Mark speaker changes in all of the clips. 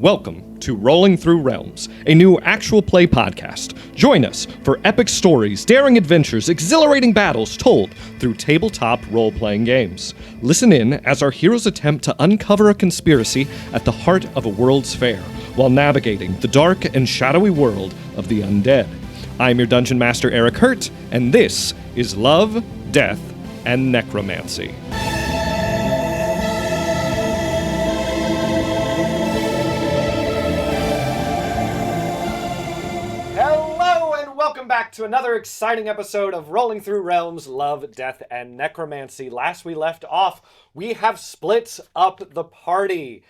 Speaker 1: Welcome to Rolling Through Realms, a new actual play podcast. Join us for epic stories, daring adventures, exhilarating battles told through tabletop role-playing games. Listen in as our heroes attempt to uncover a conspiracy at the heart of a world's fair, while navigating the dark and shadowy world of the undead. I'm your Dungeon Master Erik Hurt, and this is Love, Death, and Necromancy. Welcome back to another exciting episode of Rolling Through Realms, Love, Death, and Necromancy. Last we left off, we have split up the party.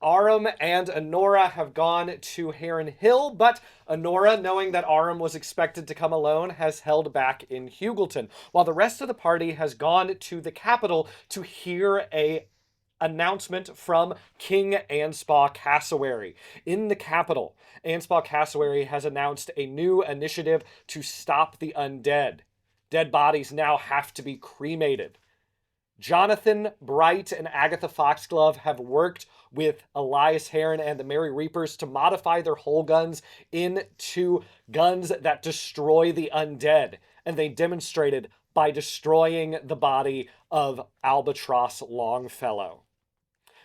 Speaker 1: Arum and Anora have gone to Heron Hill, but Anora, knowing that Arum was expected to come alone, has held back in Huegleton, while the rest of the party has gone to the capital to hear a announcement from King Anspaw Cassowary. In the capital, Anspaw Cassowary has announced a new initiative to stop the undead. Dead bodies now have to be cremated. Jonathan Bright and Agatha Foxglove have worked with Elias Heron and the Merry Reapers to modify their whole guns into guns that destroy the undead, and they demonstrated by destroying the body of Albatross Longfellow.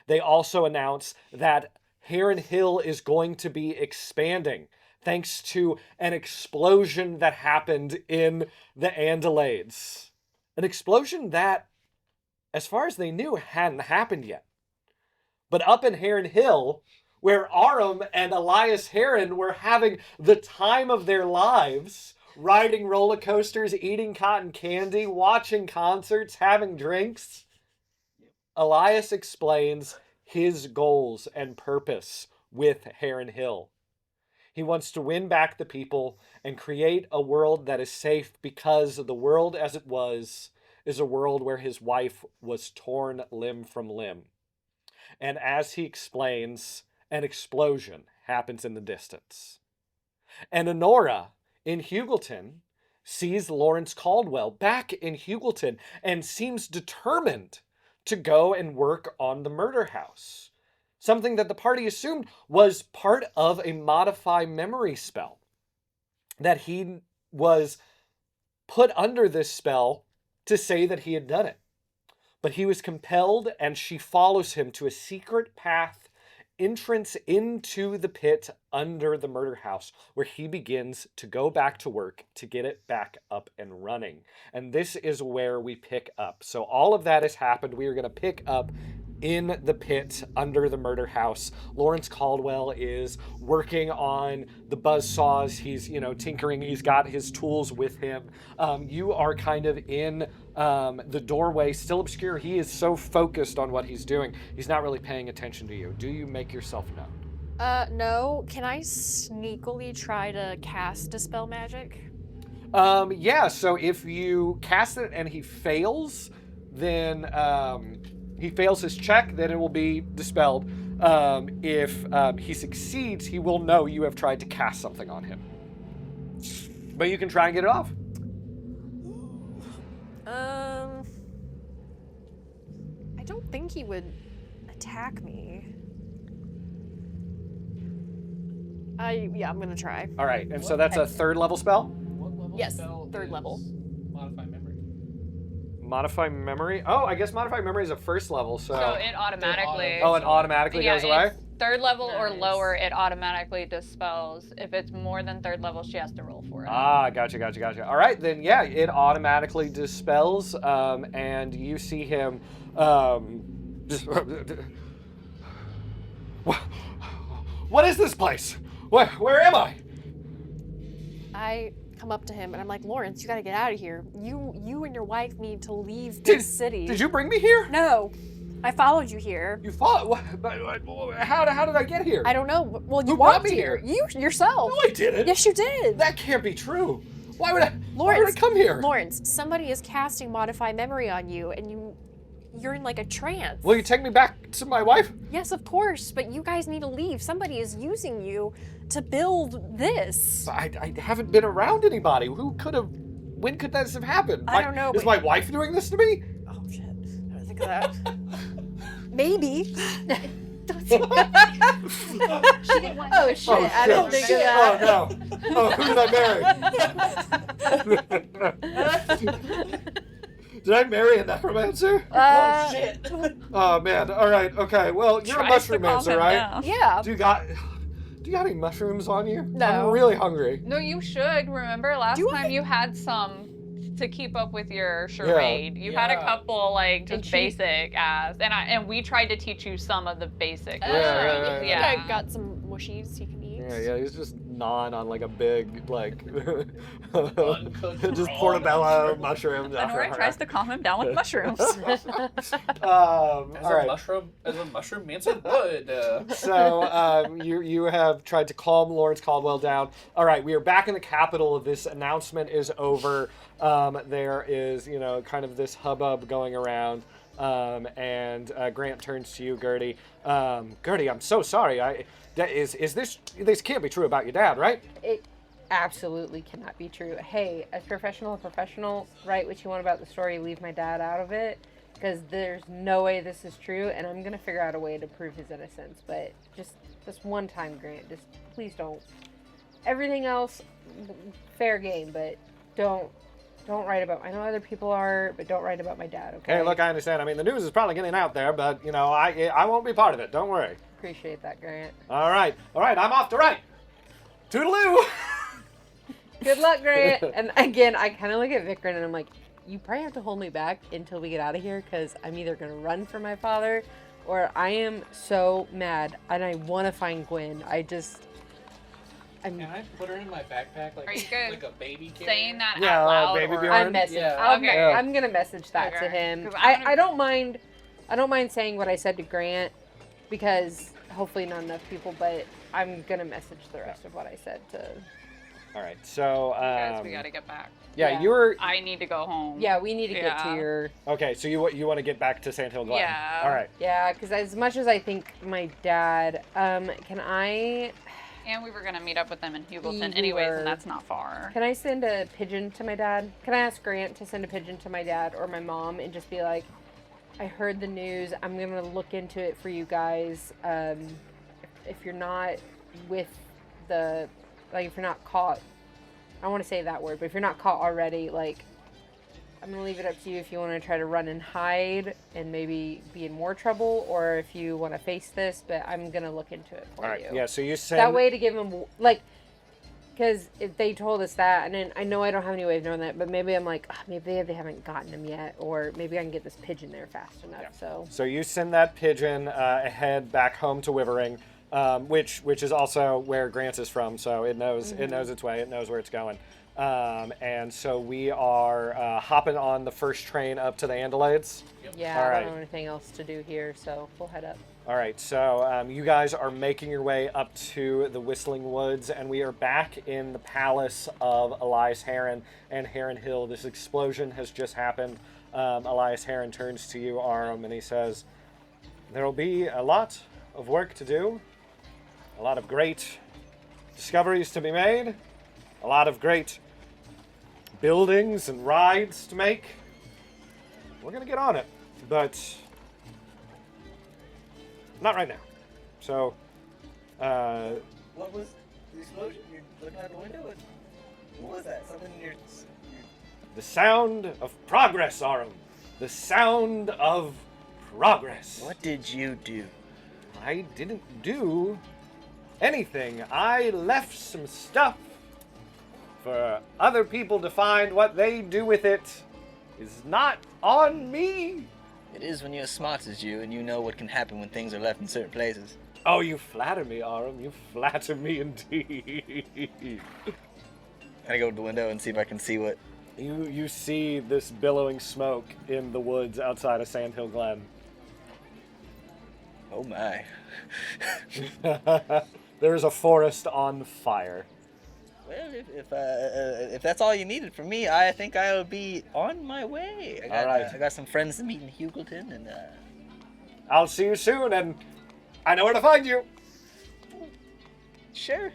Speaker 1: They also announced that Heron Hill is going to be expanding thanks to an explosion that happened in the Andalades. An explosion that, as far as they knew, hadn't happened yet. But up in Heron Hill, where Arum and Elias Heron were having the time of their lives, riding roller coasters, eating cotton candy, watching concerts, having drinks, Elias explains his goals and purpose with Heron Hill. He wants to win back the people and create a world that is safe, because the world as it was is a world where his wife was torn limb from limb. And as he explains, an explosion happens in the distance. And Anora in Huegleton sees Lawrence Caldwell back in Huegleton and seems determined to go and work on the murder house. Something that the party assumed was part of a modify memory spell. That he was put under this spell to say that he had done it. But he was compelled, and she follows him to a secret path entrance into the pit under the murder house, where he begins to go back to work to get it back up and running. And this is where we pick up. So all of that has happened. We are going to pick up in the pit under the murder house. Lawrence Caldwell is working on the buzzsaws. He's, tinkering. He's got his tools with him. You are kind of in the doorway, still obscure. He is so focused on what he's doing, he's not really paying attention to you. Do you make yourself known?
Speaker 2: No. Can I sneakily try to cast Dispel Magic?
Speaker 1: Yeah, so if you cast it and he fails, then he fails his check, then it will be dispelled. If he succeeds, he will know you have tried to cast something on him. But you can try and get it off.
Speaker 2: I don't think he would attack me. I'm gonna try.
Speaker 1: All right, and so that's a third level spell?
Speaker 3: What level
Speaker 2: yes,
Speaker 3: spell
Speaker 2: third level.
Speaker 3: Modify memory.
Speaker 1: Modify memory? Oh, I guess modify memory is a first level, so...
Speaker 4: So it automatically...
Speaker 1: Oh, it automatically goes away?
Speaker 4: Third level or lower, it automatically dispels. If it's more than third level, she has to roll for it.
Speaker 1: Ah, gotcha. All right, then, yeah, it automatically dispels, and you see him... What is this place? Where am I?
Speaker 2: I come up to him and I'm like, Lawrence, you gotta get out of here. You and your wife need to leave this city.
Speaker 1: Did you bring me here?
Speaker 2: No. I followed you here.
Speaker 1: You followed? How did I get here?
Speaker 2: I don't know. Well, you
Speaker 1: Who brought
Speaker 2: walked
Speaker 1: me
Speaker 2: here.
Speaker 1: here?
Speaker 2: You yourself.
Speaker 1: No, I didn't.
Speaker 2: Yes, you did.
Speaker 1: That can't be true. Why would
Speaker 2: Lawrence,
Speaker 1: I come here?
Speaker 2: Lawrence, somebody is casting Modify Memory on you, and you're in like a trance.
Speaker 1: Will you take me back to my wife?
Speaker 2: Yes, of course, but you guys need to leave. Somebody is using you to build this.
Speaker 1: I haven't been around anybody. When could this have happened?
Speaker 2: I don't know.
Speaker 1: Is my wife doing this to me?
Speaker 2: Oh, shit. I didn't think of that. Maybe.
Speaker 4: Don't
Speaker 2: She didn't want
Speaker 3: Oh shit! I didn't think of that.
Speaker 1: Oh no! Oh, who did I marry? Did I marry a necromancer?
Speaker 3: Oh
Speaker 5: Shit.
Speaker 1: Oh man! All right, okay. Well, you're a
Speaker 4: Tries to calm
Speaker 1: mushroom-mancer,
Speaker 4: him
Speaker 1: right?
Speaker 4: down.
Speaker 2: Yeah.
Speaker 1: Do you got any mushrooms on you?
Speaker 2: No.
Speaker 1: I'm really hungry.
Speaker 4: No, you should. Remember last
Speaker 2: Do
Speaker 4: time you had some to keep up with your charade. You had a
Speaker 5: Yeah.
Speaker 4: couple like
Speaker 2: And
Speaker 4: just
Speaker 2: she-
Speaker 4: basic as, and we tried to teach you some of the basic.
Speaker 1: Yeah,
Speaker 2: You
Speaker 4: yeah.
Speaker 2: think I got some mushies you can eat?
Speaker 1: Yeah, he's just gnawing on like a big like
Speaker 5: Uncooked
Speaker 1: just
Speaker 5: raw
Speaker 1: portobello
Speaker 5: mushroom.
Speaker 1: mushrooms. after
Speaker 4: Anora tries to calm him down with mushrooms.
Speaker 1: All
Speaker 5: As
Speaker 1: right.
Speaker 5: a mushroom mancer would.
Speaker 1: So you have tried to calm Lawrence Caldwell down. All right, we are back in the capital. This announcement is over. There is kind of this hubbub going around. And Grant turns to you, Gertie. Gertie, I'm so sorry. This can't be true about your dad, right?
Speaker 3: It absolutely cannot be true. Hey, as professional, write what you want about the story, leave my dad out of it, because there's no way this is true, and I'm going to figure out a way to prove his innocence. But just this one time, Grant, just please don't. Everything else, fair game, but don't write about. I know other people are, but don't write about my dad, okay?
Speaker 1: Hey, look, I understand. I mean, the news is probably getting out there, but I won't be part of it. Don't worry.
Speaker 3: Appreciate that, Grant.
Speaker 1: All right, I'm off to write. Toodaloo.
Speaker 3: Good luck, Grant. And again, I kind of look at Vikram and I'm like, you probably have to hold me back until we get out of here, because I'm either going to run for my father or I am so mad and I want to find Gwen.
Speaker 5: Can I put her in my backpack
Speaker 4: Are you good?
Speaker 5: like a baby carrier?
Speaker 4: Saying that
Speaker 1: Yeah,
Speaker 4: out loud.
Speaker 1: baby
Speaker 4: or-
Speaker 1: Bjorn.
Speaker 5: Yeah.
Speaker 4: Okay.
Speaker 3: I'm gonna message that to
Speaker 4: Okay.
Speaker 3: him.
Speaker 4: 'Cause I'm gonna-
Speaker 3: I don't mind. I don't mind saying what I said to Grant, because hopefully not enough people. But I'm gonna message the rest of what I said to.
Speaker 1: All right, so
Speaker 4: Guys, we gotta get back.
Speaker 3: Yeah.
Speaker 1: you're
Speaker 4: I need to go home.
Speaker 3: Yeah, we need to get to
Speaker 4: Yeah.
Speaker 3: your.
Speaker 1: okay. So you want to get back to Sand Hill Glen?
Speaker 4: Yeah.
Speaker 1: All right.
Speaker 3: Yeah, because as much as I think my dad, can I
Speaker 4: And we were gonna meet up with them in Huegleton
Speaker 3: You
Speaker 4: anyways,
Speaker 3: were.
Speaker 4: and that's not far.
Speaker 3: can I send a pigeon to my dad? Can I ask Grant to send a pigeon to my dad or my mom and just be like, I heard the news. I'm gonna look into it for you guys. If you're not with the, like, if you're not caught, I don't want to say that word, but if you're not caught already, like, I'm gonna leave it up to you if you want to try to run and hide and maybe be in more trouble, or if you want to face this. But I'm gonna look into it for
Speaker 1: All right.
Speaker 3: you.
Speaker 1: Yeah. So you send
Speaker 3: That way to give them, like, because if they told us that, and then I know I don't have any way of knowing that, but maybe I'm like, maybe they haven't gotten him yet, or maybe I can get this pigeon there fast enough.
Speaker 1: Yeah.
Speaker 3: So
Speaker 1: So you send that pigeon ahead back home to Wivering, which is also where Grant is from. So it knows its way. It knows where it's going. And so we are hopping on the first train up to the Andalades.
Speaker 3: yeah,
Speaker 1: All
Speaker 3: I
Speaker 1: right.
Speaker 3: don't know anything else to do here, so we'll head up.
Speaker 1: All right, so you guys are making your way up to the Whistling Woods, and we are back in the palace of Elias Heron and Heron Hill. This explosion has just happened. Elias Heron turns to you, Arum, and he says, there will be a lot of work to do, a lot of great discoveries to be made, a lot of great buildings and rides to make. We're going to get on it, but not right now. So,
Speaker 6: What was the explosion? You're looking out the window? What was that? Something in your...
Speaker 1: the sound of progress, Arum. The sound of progress.
Speaker 6: What did you do?
Speaker 1: I didn't do anything. I left some stuff for other people to find. What they do with it is not on me.
Speaker 6: It is when you're as smart as you and you know what can happen when things are left in certain places.
Speaker 1: Oh, you flatter me, Arum. You flatter me indeed.
Speaker 6: Can I go to the window and see if I can see what...
Speaker 1: You see this billowing smoke in the woods outside of Sandhill Glen.
Speaker 6: Oh my.
Speaker 1: There is a forest on fire.
Speaker 6: Well, if that's all you needed from me, I think I'll be on my way.
Speaker 1: All right.
Speaker 6: I got some friends to meet in Huegleton, and
Speaker 1: I'll see you soon, and I know where to find you.
Speaker 6: sure.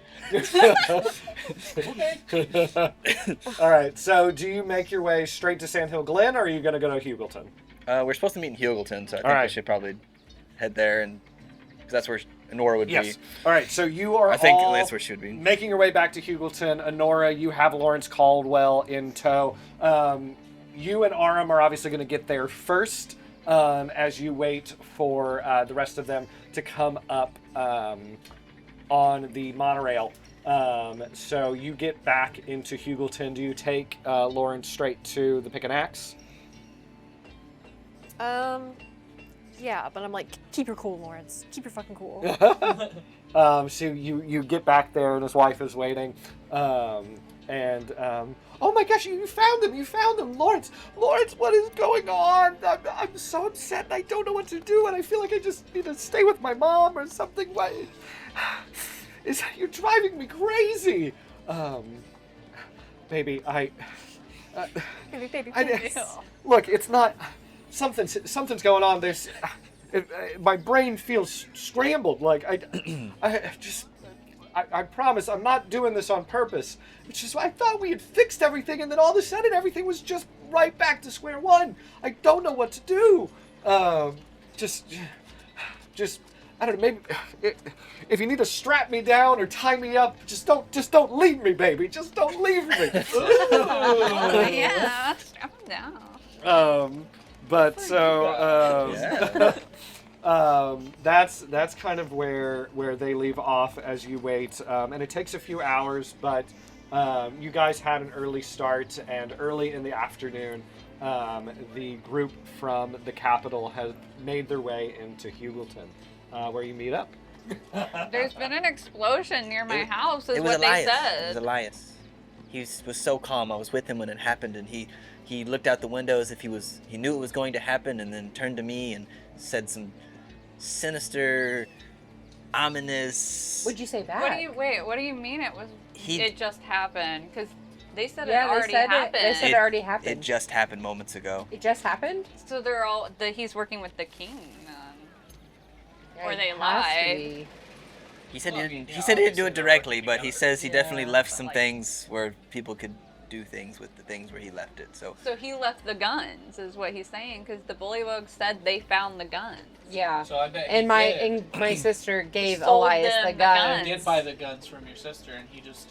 Speaker 1: All right, so do you make your way straight to Sandhill Glen, or are you going to go to Huegleton?
Speaker 6: We're supposed to meet in Huegleton, so I think
Speaker 1: All right.
Speaker 6: we should probably head there, and because
Speaker 7: that's where Anora would
Speaker 1: Yes.
Speaker 7: be.
Speaker 1: All right, so you are
Speaker 7: I think
Speaker 1: all
Speaker 7: that's where she would be.
Speaker 1: making your way back to Huegleton. Anora, you have Lawrence Caldwell in tow. You and Arum are obviously going to get there first as you wait for the rest of them to come up on the monorail. So you get back into Huegleton. Do you take Lawrence straight to the Pick and Axe?
Speaker 2: Yeah, but I'm like, keep your cool, Lawrence. Keep your fucking cool.
Speaker 1: So you get back there and his wife is waiting. Oh my gosh, you found him! You found him! Lawrence, what is going on? I'm so upset and I don't know what to do and I feel like I just need to stay with my mom or something. You're driving me crazy! Baby,
Speaker 2: Baby.
Speaker 1: look, it's not... Something's going on. My brain feels scrambled. Like I promise I'm not doing this on purpose. It's just I thought we had fixed everything, and then all of a sudden everything was just right back to square one. I don't know what to do. Just I don't know. Maybe if you need to strap me down or tie me up, just don't leave me, baby. Just don't leave me.
Speaker 4: Oh, yeah, strap him down.
Speaker 1: But so that's kind of where they leave off as you wait, and it takes a few hours. But you guys had an early start, and early in the afternoon, the group from the capital has made their way into Huegleton, where you meet up.
Speaker 4: There's been an explosion near my house, is
Speaker 7: It was
Speaker 4: what
Speaker 7: Elias.
Speaker 4: they
Speaker 7: It
Speaker 4: said.
Speaker 7: was Elias. He was so calm. I was with him when it happened, and he looked out the window as if he knew it was going to happen, and then turned to me and said some sinister, ominous.
Speaker 3: Would you say that?
Speaker 4: What do you mean it just happened? Because they said it
Speaker 3: Yeah,
Speaker 4: already
Speaker 3: they said
Speaker 4: happened.
Speaker 3: They said it already happened.
Speaker 7: It just happened moments ago.
Speaker 3: It just happened?
Speaker 4: So they're all he's working with the king then.
Speaker 3: Yeah,
Speaker 4: Or
Speaker 3: it
Speaker 4: they
Speaker 3: has to
Speaker 4: lied.
Speaker 3: be.
Speaker 7: He said
Speaker 5: Well,
Speaker 7: he
Speaker 5: I mean,
Speaker 7: didn't.
Speaker 5: yeah,
Speaker 7: He said he didn't do
Speaker 5: obviously
Speaker 7: it
Speaker 5: they're
Speaker 7: directly,
Speaker 5: working
Speaker 7: but he
Speaker 5: together.
Speaker 7: says he definitely
Speaker 5: Yeah,
Speaker 7: left
Speaker 5: but
Speaker 7: some
Speaker 5: like-
Speaker 7: things where people could do things with the things where he left it. So
Speaker 4: So he left the guns, is what he's saying, because the bullywugs said they found the guns.
Speaker 3: Yeah.
Speaker 5: So I bet
Speaker 3: And
Speaker 5: he
Speaker 3: my
Speaker 5: did.
Speaker 3: and my sister gave
Speaker 4: Sold
Speaker 3: Elias
Speaker 4: them
Speaker 3: the
Speaker 4: the
Speaker 3: gun.
Speaker 4: guns.
Speaker 5: He did buy the guns from your sister, and he just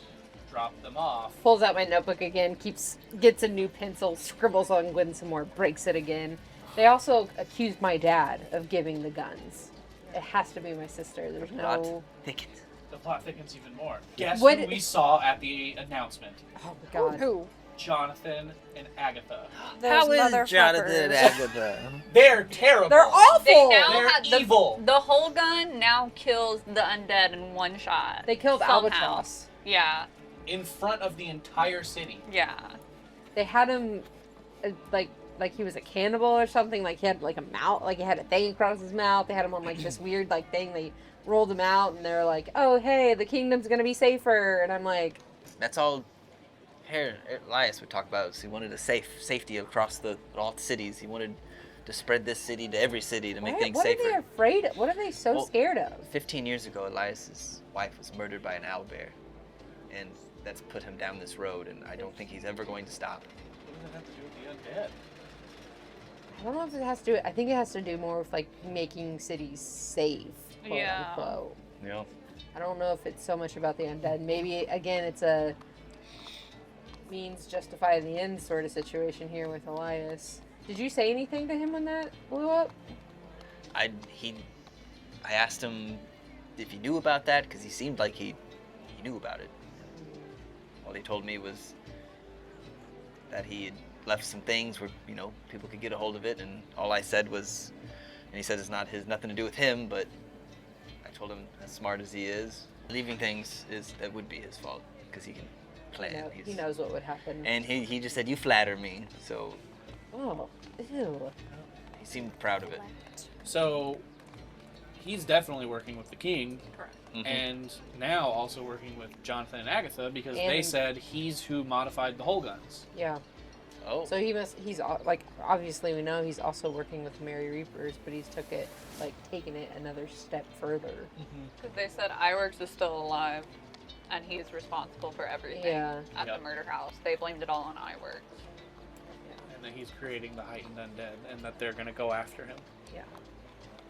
Speaker 5: dropped them off.
Speaker 3: Pulls out my notebook again, gets a new pencil, scribbles on Gwen some more, breaks it again. They also accused my dad of giving the guns. It has to be my sister. There's
Speaker 7: plot
Speaker 3: no.
Speaker 7: thickens.
Speaker 5: The plot thickens even more. Guess
Speaker 3: What-
Speaker 5: who we saw at the announcement?
Speaker 3: Oh my god.
Speaker 2: Who?
Speaker 5: Jonathan and Agatha.
Speaker 2: Those
Speaker 7: Jonathan
Speaker 2: motherfuckers.
Speaker 7: Agatha?
Speaker 5: They're terrible.
Speaker 3: They're awful.
Speaker 4: They now
Speaker 5: They're
Speaker 4: have
Speaker 5: evil.
Speaker 4: The whole gun now kills the undead in one shot.
Speaker 3: They killed
Speaker 4: Somehow.
Speaker 3: Albatross.
Speaker 4: Yeah,
Speaker 5: In front of the entire city.
Speaker 4: yeah.
Speaker 3: They had him like he was a cannibal or something. Like he had like a mouth, like he had a thing across his mouth. They had him on like this weird like thing. They rolled him out and they're like, "Oh hey, the kingdom's gonna be safer." And I'm like,
Speaker 7: That's all. Here, Elias would talk about. He wanted a safety across all the cities. He wanted to spread this city to every city to make things
Speaker 3: what
Speaker 7: safer.
Speaker 3: are they afraid of? What are they so
Speaker 7: Well,
Speaker 3: scared of?
Speaker 7: 15 years ago, Elias's wife was murdered by an owlbear, and that's put him down this road. And I don't think he's ever going to stop.
Speaker 5: What does that have to do with the undead?
Speaker 3: I don't know if it has to do. I think it has to do more with like making cities safe. Quote
Speaker 4: Yeah.
Speaker 3: Unquote.
Speaker 7: Yeah.
Speaker 3: I don't know if it's so much about the undead. Maybe again, it's a means justify the end sort of situation here with Elias. Did you say anything to him when that blew up?
Speaker 7: I asked him if he knew about that because he seemed like he knew about it. All he told me was that he had left some things where people could get a hold of it, and all I said was, and he said it's nothing to do with him, but I told him as smart as he is, leaving things that would be his fault because he can plan.
Speaker 3: He knows what would happen.
Speaker 7: And he just said, "You flatter me," so
Speaker 3: Oh, ew.
Speaker 7: he seemed proud of it.
Speaker 5: So, he's definitely working with the king,
Speaker 4: Correct.
Speaker 7: Mhm.
Speaker 5: and now also working with Jonathan and Agatha because they
Speaker 3: And-
Speaker 5: said he's who modified the whole guns.
Speaker 3: Yeah.
Speaker 7: Oh,
Speaker 3: So he's like, obviously we know he's also working with the Merry Reapers, but he's taken it another step further.
Speaker 4: Because they said Iwerks is still alive, and he's responsible for everything
Speaker 3: Yeah.
Speaker 4: at
Speaker 5: Yep.
Speaker 4: the murder house. They blamed it all on Iwerks.
Speaker 5: And that he's creating the heightened undead, and that they're going to go after him.
Speaker 3: Yeah.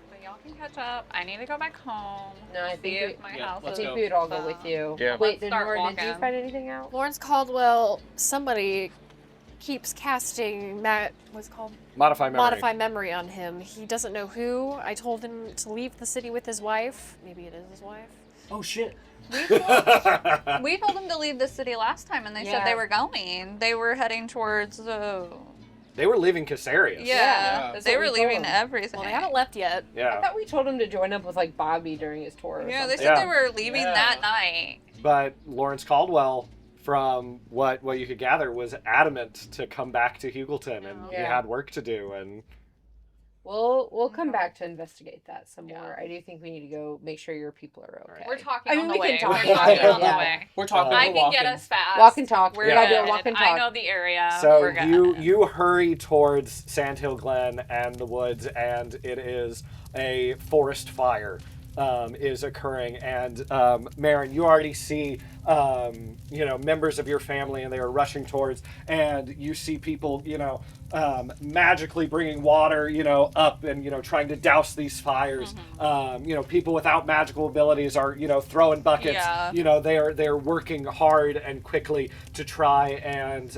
Speaker 4: But y'all can catch up. I need to go back home.
Speaker 3: No, I
Speaker 4: see
Speaker 3: think
Speaker 4: if
Speaker 3: we-
Speaker 4: my
Speaker 5: Yeah,
Speaker 4: house
Speaker 3: I
Speaker 5: let's
Speaker 4: is.
Speaker 3: think
Speaker 5: go.
Speaker 3: we would all go with you.
Speaker 7: Yeah.
Speaker 3: Wait,
Speaker 4: Let's start
Speaker 3: Nora, did you
Speaker 4: walking.
Speaker 3: find anything out?
Speaker 2: Lawrence Caldwell, somebody keeps casting what's it called?
Speaker 1: Modify memory.
Speaker 2: Modify memory on him. He doesn't know who. I told him to leave the city with his wife. Maybe it is his wife.
Speaker 1: Oh shit.
Speaker 4: We told them to leave the city last time, and they said
Speaker 3: Yeah.
Speaker 4: they were going. They were heading towards.
Speaker 1: They were leaving Caesarius.
Speaker 4: Yeah,
Speaker 3: that's
Speaker 4: they
Speaker 3: what
Speaker 4: were
Speaker 3: we told
Speaker 4: leaving
Speaker 3: them.
Speaker 4: everything.
Speaker 2: Well, they haven't left yet.
Speaker 3: I
Speaker 1: Yeah.
Speaker 3: thought we told him to join up with like Bobby during his tour. Or
Speaker 4: Yeah, they
Speaker 3: something.
Speaker 4: said
Speaker 1: Yeah.
Speaker 4: they were leaving
Speaker 5: Yeah.
Speaker 4: that night.
Speaker 1: But Lawrence Caldwell, from what you could gather, was adamant to come back to Huegleton, and he
Speaker 3: Yeah.
Speaker 1: had work to do. And
Speaker 3: We'll come back to investigate that some more. I do think we need to go make sure your people are okay.
Speaker 4: We're talking
Speaker 3: I mean,
Speaker 4: on the
Speaker 3: we
Speaker 4: way.
Speaker 3: can talk
Speaker 4: We're
Speaker 3: about
Speaker 4: talking
Speaker 3: it,
Speaker 4: on
Speaker 3: yeah.
Speaker 4: the way.
Speaker 5: We're talking.
Speaker 4: I
Speaker 5: we're
Speaker 4: can
Speaker 5: walking.
Speaker 4: get us fast.
Speaker 3: Walk and talk.
Speaker 4: We're
Speaker 1: Yeah.
Speaker 4: good.
Speaker 3: Walk and
Speaker 4: I
Speaker 3: talk.
Speaker 4: know the area.
Speaker 1: so
Speaker 4: We're good.
Speaker 1: you hurry towards Sandhill Glen and the woods, and it is a forest fire is occurring. And Marin, you already see members of your family, and they are rushing towards, and you see people magically bringing water up and trying to douse these fires. People without magical abilities are throwing buckets.
Speaker 4: Yeah.
Speaker 1: They're working hard and quickly to try and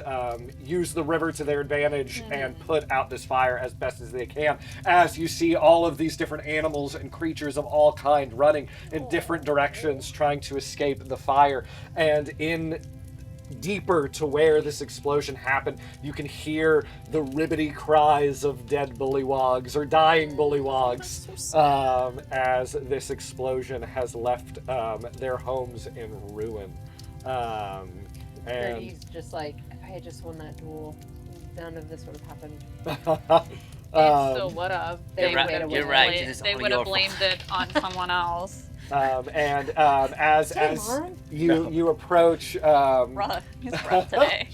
Speaker 1: use the river to their advantage and put out this fire as best as they can. As you see all of these different animals and creatures of all kind running in different directions, trying to escape the fire. And in deeper to where this explosion happened, you can hear the ribbity cries of dead bullywogs or dying bullywogs as this explosion has left their homes in ruin. And
Speaker 3: He's just like, if I had just won that duel, none of this would have happened.
Speaker 4: It still would have.
Speaker 3: They
Speaker 4: They
Speaker 3: right-
Speaker 4: would have
Speaker 3: you're
Speaker 7: right, it is all
Speaker 4: would have
Speaker 7: your
Speaker 4: blamed it on someone else.
Speaker 1: as
Speaker 3: Lauren?
Speaker 1: you approach
Speaker 4: Rough. He's rough today.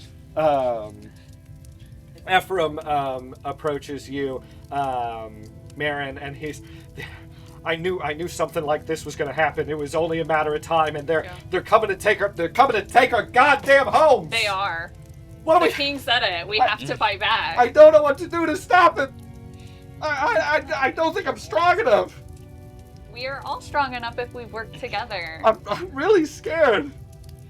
Speaker 1: Ephraim approaches you, Marin, and he's. I knew something like this was going to happen. It was only a matter of time, and they're coming to take our. They're coming to take our goddamn homes.
Speaker 4: They are.
Speaker 1: What
Speaker 4: The
Speaker 1: are we?
Speaker 4: king said it. We have to fight back.
Speaker 1: I don't know what to do to stop it. I don't think I'm strong enough.
Speaker 4: We are all strong enough if we work together.
Speaker 1: I'm really scared.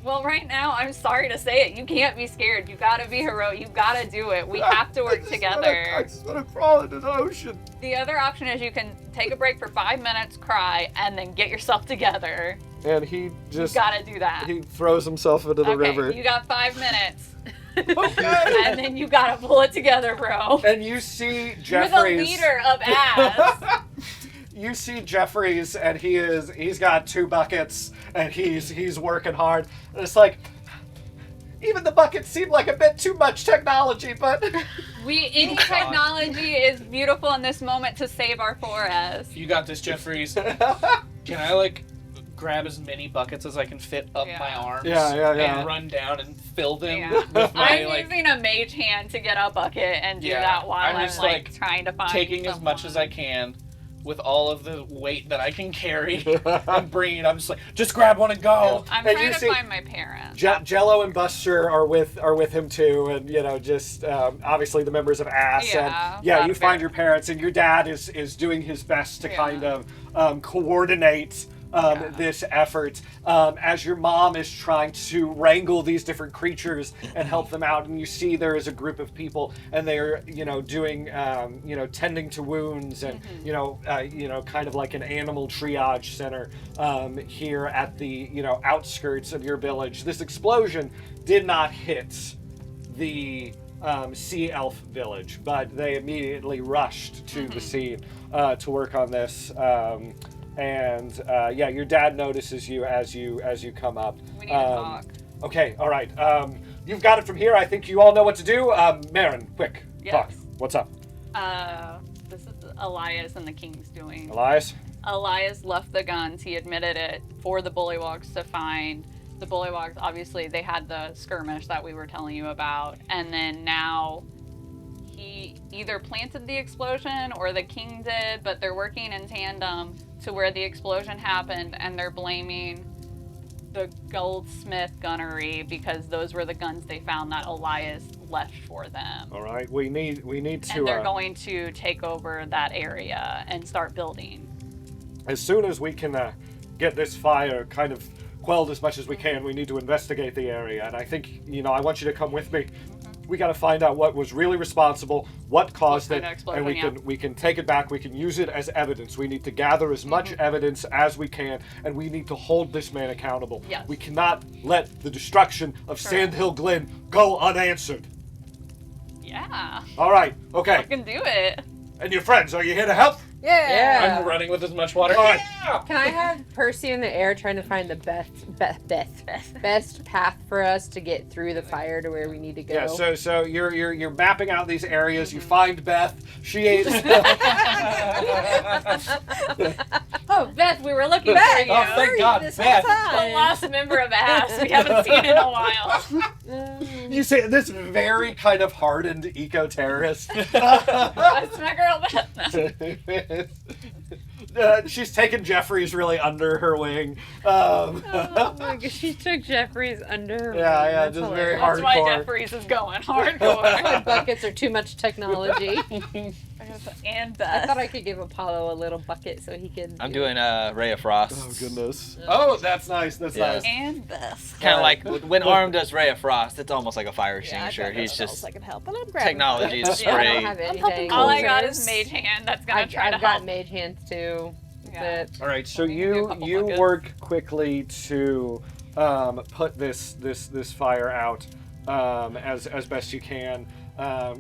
Speaker 4: Well, right now, I'm sorry to say it. You can't be scared. You gotta be heroic. You gotta do it. We have to work
Speaker 1: I
Speaker 4: together.
Speaker 1: just want to crawl into the ocean.
Speaker 4: The other option is you can take a break for 5 minutes, cry, and then get yourself together.
Speaker 1: And he
Speaker 4: You
Speaker 1: just
Speaker 4: gotta do that.
Speaker 1: he throws himself into the
Speaker 4: Okay,
Speaker 1: river.
Speaker 4: you got 5 minutes.
Speaker 1: Okay.
Speaker 4: And then you gotta pull it together, bro.
Speaker 1: And you see
Speaker 4: You're the
Speaker 1: Jeffries.
Speaker 4: leader of ass.
Speaker 1: You see Jeffries, and he's got 2 buckets, and he's working hard. And it's like, even the buckets seem like a bit too much technology, but
Speaker 4: Any technology is beautiful in this moment to save our forest.
Speaker 5: You got this, Jeffries. Can I grab as many buckets as I can fit up
Speaker 4: Yeah.
Speaker 5: my arms?
Speaker 1: Yeah.
Speaker 5: And run down and fill them
Speaker 4: Yeah.
Speaker 5: with my
Speaker 4: I'm using a mage hand to get a bucket and do
Speaker 5: Yeah,
Speaker 4: that while
Speaker 5: I'm
Speaker 4: I'm
Speaker 5: just,
Speaker 4: trying to find
Speaker 5: taking as much as I can with all of the weight that I can carry. I'm just like, just grab one and go.
Speaker 4: I'm
Speaker 1: And
Speaker 4: trying
Speaker 1: you
Speaker 4: to
Speaker 1: see-
Speaker 4: find my parents.
Speaker 1: Jello and Buster are with him too, and just obviously the members of Ass.
Speaker 4: Yeah,
Speaker 1: And you
Speaker 4: that's
Speaker 1: find
Speaker 4: fair.
Speaker 1: your parents, and your dad is doing his best to
Speaker 4: Yeah.
Speaker 1: kind of coordinate this effort as your mom is trying to wrangle these different creatures and help them out. And you see there is a group of people, and they are doing tending to wounds and kind of like an animal triage center here at the outskirts of your village. This explosion did not hit the sea elf village, but they immediately rushed to the scene to work on this. Your dad notices you as you come up.
Speaker 4: We need to talk.
Speaker 1: Okay, all right. You've got it from here. I think you all know what to do. Marin, quick,
Speaker 4: Yes.
Speaker 1: talk. What's up?
Speaker 4: This is Elias and the king's doing.
Speaker 1: Elias?
Speaker 4: Elias left the guns. He admitted it for the bullywogs to find. The bullywogs, obviously, they had the skirmish that we were telling you about, and then now he either planted the explosion or the king did, but they're working in tandem to where the explosion happened, and they're blaming the goldsmith gunnery because those were the guns they found that Elias left for them.
Speaker 1: All right. We need to.
Speaker 4: And they're going to take over that area and start building.
Speaker 1: as soon as we can get this fire kind of quelled as much as we can, we need to investigate the area. And I think, I want you to come with me. We got to find out what was really responsible, what caused it, and we can take it back. We can use it as evidence. We need to gather as much evidence as we can, and we need to hold this man accountable.
Speaker 4: Yes.
Speaker 1: We cannot let the destruction of Sandhill Glen go unanswered.
Speaker 4: Yeah.
Speaker 1: All right. Okay.
Speaker 4: I can do it.
Speaker 1: And your friends, are you here to help?
Speaker 3: Yeah.
Speaker 5: I'm running with as much water.
Speaker 1: All right.
Speaker 3: Can I have Percy in the air trying to find the best path for us to get through the fire to where we need to go?
Speaker 1: Yeah. So you're mapping out these areas. You find Beth. She is.
Speaker 4: Oh, Beth, we were looking for you.
Speaker 5: Oh, thank God,
Speaker 3: This
Speaker 5: Beth.
Speaker 3: whole
Speaker 4: The
Speaker 3: time.
Speaker 4: last member of Ass we haven't seen in a while.
Speaker 1: You say this very kind of hardened eco-terrorist.
Speaker 4: That's my girl, Beth.
Speaker 1: She's taken Jeffrey's really under her wing.
Speaker 3: Oh my gosh, she took Jeffrey's under her wing.
Speaker 1: Yeah,
Speaker 3: That's
Speaker 1: just
Speaker 3: hilarious.
Speaker 1: very
Speaker 4: That's why
Speaker 1: hardcore.
Speaker 4: Jeffries is going
Speaker 3: My
Speaker 4: hardcore.
Speaker 3: buckets are too much technology.
Speaker 4: And
Speaker 3: I
Speaker 4: Beth.
Speaker 3: thought I could give Apollo a little bucket so he could.
Speaker 7: I'm doing Ray of Frost.
Speaker 1: Oh goodness. Oh, that's nice. That's
Speaker 7: Yeah.
Speaker 1: nice.
Speaker 4: And Beth.
Speaker 7: Kind of like when Arum does Ray of Frost, it's almost like a fire extinguisher. He's
Speaker 2: just
Speaker 7: just
Speaker 2: I can help, and I'm grabbing
Speaker 7: technology is
Speaker 3: I don't
Speaker 7: spray.
Speaker 3: have
Speaker 2: I'm helping
Speaker 3: anything.
Speaker 4: All I got
Speaker 2: Coolers.
Speaker 4: is mage hand. That's gonna try to
Speaker 3: I've got
Speaker 4: help.
Speaker 3: mage hands too.
Speaker 4: Yeah.
Speaker 1: All right. So
Speaker 4: We can do a
Speaker 1: you
Speaker 4: couple buckets.
Speaker 1: work quickly to put this fire out as best you can.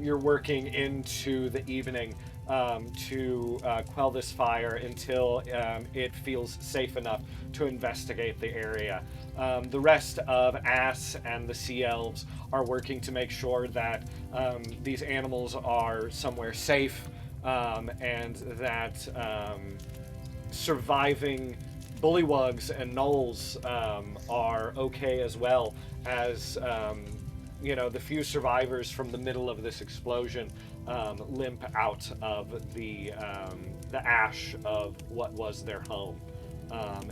Speaker 1: You're working into the evening to quell this fire until it feels safe enough to investigate the area. The rest of Ass and the Sea Elves are working to make sure that these animals are somewhere safe and that surviving bullywugs and gnolls are okay as well as the few survivors from the middle of this explosion limp out of the ash of what was their home.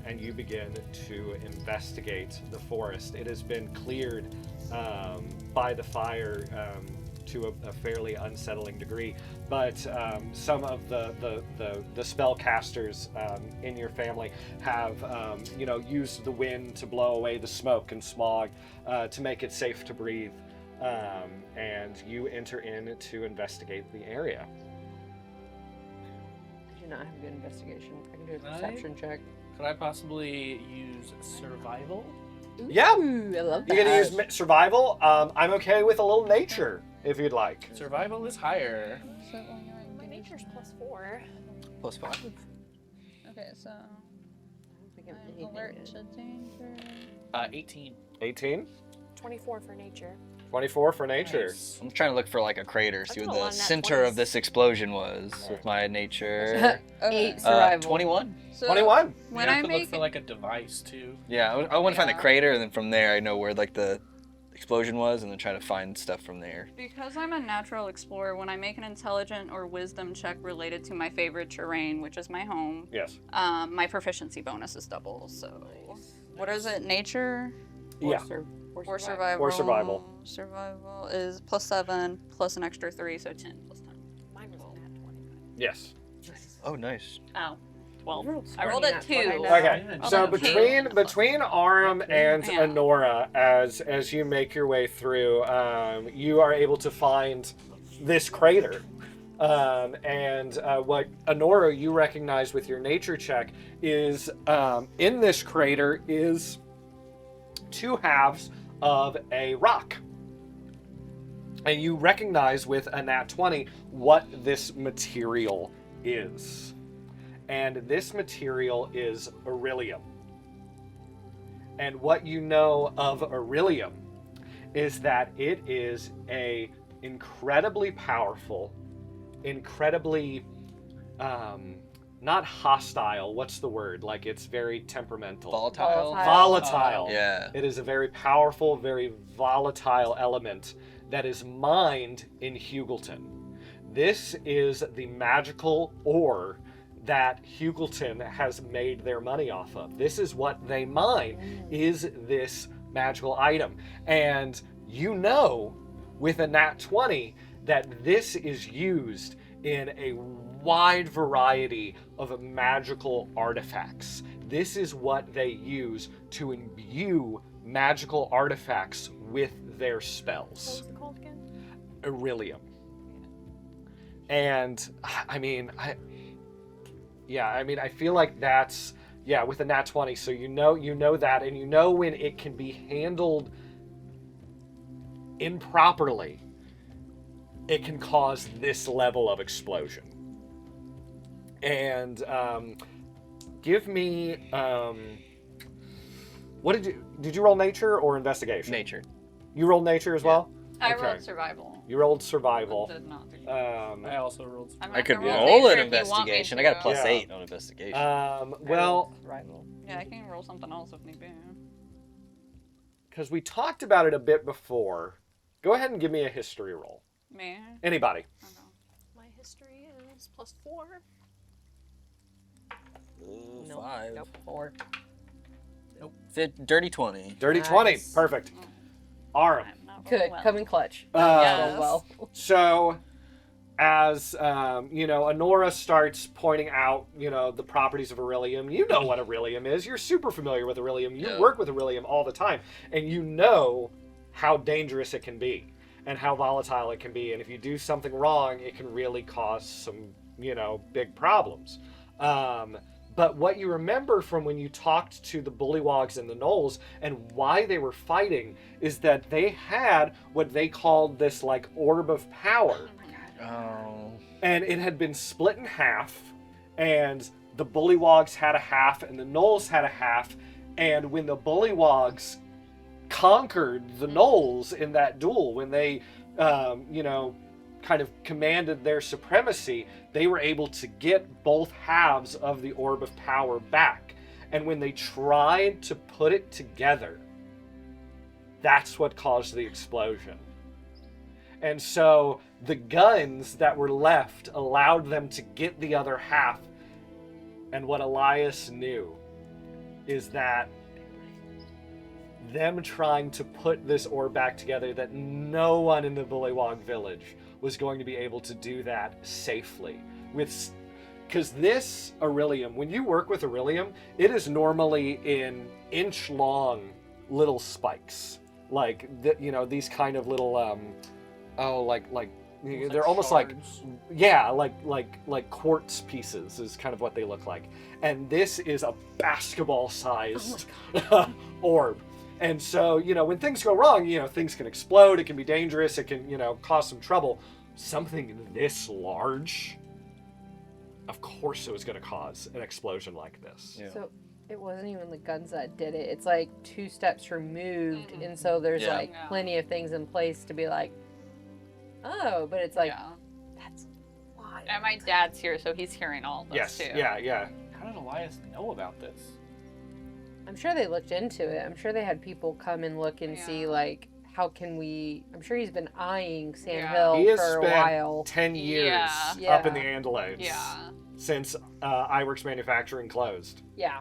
Speaker 1: And you begin to investigate the forest. It has been cleared by the fire to a fairly unsettling degree, but some of the spellcasters in your family have used the wind to blow away the smoke and smog to make it safe to breathe, and you enter in to investigate the area.
Speaker 3: I do not have a good investigation. I can do a perception check.
Speaker 5: Could I possibly use survival?
Speaker 1: Yeah,
Speaker 3: Ooh, I love that.
Speaker 1: you're gonna use survival. I'm okay with a little nature if you'd like.
Speaker 5: Survival is higher.
Speaker 2: My nature's +4.
Speaker 7: Plus 5.
Speaker 8: Okay, so
Speaker 3: I can
Speaker 8: I'm
Speaker 3: anything
Speaker 8: alert
Speaker 3: good.
Speaker 8: to danger.
Speaker 5: 18.
Speaker 1: 18,
Speaker 2: 24 for nature.
Speaker 1: 24 for nature.
Speaker 5: Nice.
Speaker 7: I'm trying to look for like a crater, see
Speaker 2: I've
Speaker 7: what
Speaker 2: got a
Speaker 7: the
Speaker 2: lot of nat
Speaker 7: center
Speaker 2: 20s.
Speaker 7: of this explosion was with my nature.
Speaker 8: Okay.
Speaker 3: 8 survival.
Speaker 7: 21.
Speaker 8: So
Speaker 1: 21.
Speaker 8: when
Speaker 5: you
Speaker 8: I
Speaker 5: have to look
Speaker 8: make
Speaker 5: for like a device too.
Speaker 7: Yeah, I want to find the
Speaker 8: Yeah.
Speaker 7: crater, and then from there I know where like the explosion was, and then try to find stuff from there.
Speaker 4: Because I'm a natural explorer, when I make an intelligent or wisdom check related to my favorite terrain, which is my home,
Speaker 1: Yes.
Speaker 4: my proficiency bonus is double. So, what is it? Nature
Speaker 1: Yeah.
Speaker 4: or survival?
Speaker 1: Or survival.
Speaker 4: Survival is +7 plus an extra 3, so 10 plus 10.
Speaker 2: Mine was a nat 20.
Speaker 1: Yes.
Speaker 7: Oh, nice.
Speaker 4: Oh, 12.
Speaker 3: rolled
Speaker 4: I rolled a
Speaker 3: 20, not
Speaker 4: 2.
Speaker 3: 20.
Speaker 1: Okay,
Speaker 5: Yeah,
Speaker 1: so
Speaker 4: okay.
Speaker 1: between Arum and
Speaker 4: Yeah.
Speaker 1: Anora, as you make your way through, you are able to find this crater. And what Anora you recognize with your nature check is in this crater is 2 halves of a rock. And you recognize with a nat 20 what this material is. And this material is beryllium. And what you know of beryllium is that it is a incredibly powerful, incredibly not hostile, what's the word? Like it's very temperamental.
Speaker 7: Volatile.
Speaker 1: Volatile.
Speaker 7: Yeah.
Speaker 1: It is a very powerful, very volatile element that is mined in Huegleton. This is the magical ore that Huegleton has made their money off of. This is what they mine, is this magical item. And you know with a nat 20 that this is used in a wide variety of magical artifacts. This is what they use to imbue magical artifacts with their
Speaker 2: What
Speaker 1: spells.
Speaker 2: was it called again?
Speaker 1: Irelium. And I mean, I feel like that's with a nat 20. So you know that, and you know when it can be handled improperly, it can cause this level of explosion. And give me what did you roll nature or investigation?
Speaker 7: Nature.
Speaker 1: You rolled nature as well?
Speaker 4: I
Speaker 1: Okay.
Speaker 4: rolled survival.
Speaker 1: You rolled survival.
Speaker 4: Did not do
Speaker 5: I also rolled.
Speaker 4: I'm
Speaker 7: I
Speaker 4: not
Speaker 7: could
Speaker 4: gonna
Speaker 7: roll
Speaker 4: nature
Speaker 7: an
Speaker 4: if you want me
Speaker 7: investigation. I got a
Speaker 4: to.
Speaker 7: plus
Speaker 1: Yeah.
Speaker 7: 8 on investigation.
Speaker 1: Well,
Speaker 3: Survival.
Speaker 4: Yeah, I can roll something else if need be.
Speaker 1: because we talked about it a bit before, go ahead and give me a history roll.
Speaker 4: Me?
Speaker 1: Anybody.
Speaker 4: Okay.
Speaker 2: My history is +4.
Speaker 7: Ooh,
Speaker 3: Nope.
Speaker 7: 5.
Speaker 3: Nope. 4.
Speaker 7: Dirty 20.
Speaker 1: Dirty 20.
Speaker 3: Nice.
Speaker 1: Perfect. Arum.
Speaker 4: I'm not
Speaker 3: Good.
Speaker 4: rolling well.
Speaker 3: Come in clutch.
Speaker 1: Yes.
Speaker 3: Well.
Speaker 1: So, as Anora starts pointing out, the properties of Irelium, you know what Irelium is. You're super familiar with Irelium. You
Speaker 7: Yeah.
Speaker 1: work with Irelium all the time, and you know how dangerous it can be and how volatile it can be. And if you do something wrong, it can really cause some, big problems. But what you remember from when you talked to the Bullywogs and the Gnolls and why they were fighting is that they had what they called this orb of power.
Speaker 7: Oh.
Speaker 1: And it had been split in half, and the Bullywogs had a half and the Gnolls had a half. And when the Bullywogs conquered the Gnolls in that duel, when they, kind of commanded their supremacy, they were able to get both halves of the orb of power back. And when they tried to put it together, that's what caused the explosion. And so the guns that were left allowed them to get the other half. And what Elias knew is that them trying to put this orb back together, that no one in the Bullywog village was going to be able to do that safely. Because this Irelium, when you work with Irelium, it is normally in inch-long little spikes. These kind of little, they're almost like quartz pieces is kind of what they look like. And this is a basketball-sized orb. And so, when things go wrong, things can explode, it can be dangerous, it can, cause some trouble. Something this large, of course it was going to cause an explosion like this.
Speaker 7: Yeah.
Speaker 3: So it wasn't even the guns that did it. It's 2 steps removed,
Speaker 4: Mhm.
Speaker 3: and so there's
Speaker 7: Yeah.
Speaker 4: Yeah.
Speaker 3: plenty of things in place to be oh, but it's
Speaker 4: Yeah.
Speaker 3: that's wild.
Speaker 4: And my dad's here, so he's hearing all this
Speaker 1: Yes,
Speaker 4: too.
Speaker 1: yeah.
Speaker 5: How did Elias know about this?
Speaker 3: I'm sure they looked into it. I'm sure they had people come and look and see how can we. I'm sure he's been eyeing Sand
Speaker 4: Yeah.
Speaker 3: Hill
Speaker 1: He has
Speaker 3: for a
Speaker 1: spent
Speaker 3: while.
Speaker 1: 10 years
Speaker 4: Yeah.
Speaker 1: up in the Andalus
Speaker 4: Yeah.
Speaker 1: since Iwerks Manufacturing closed.
Speaker 3: Yeah,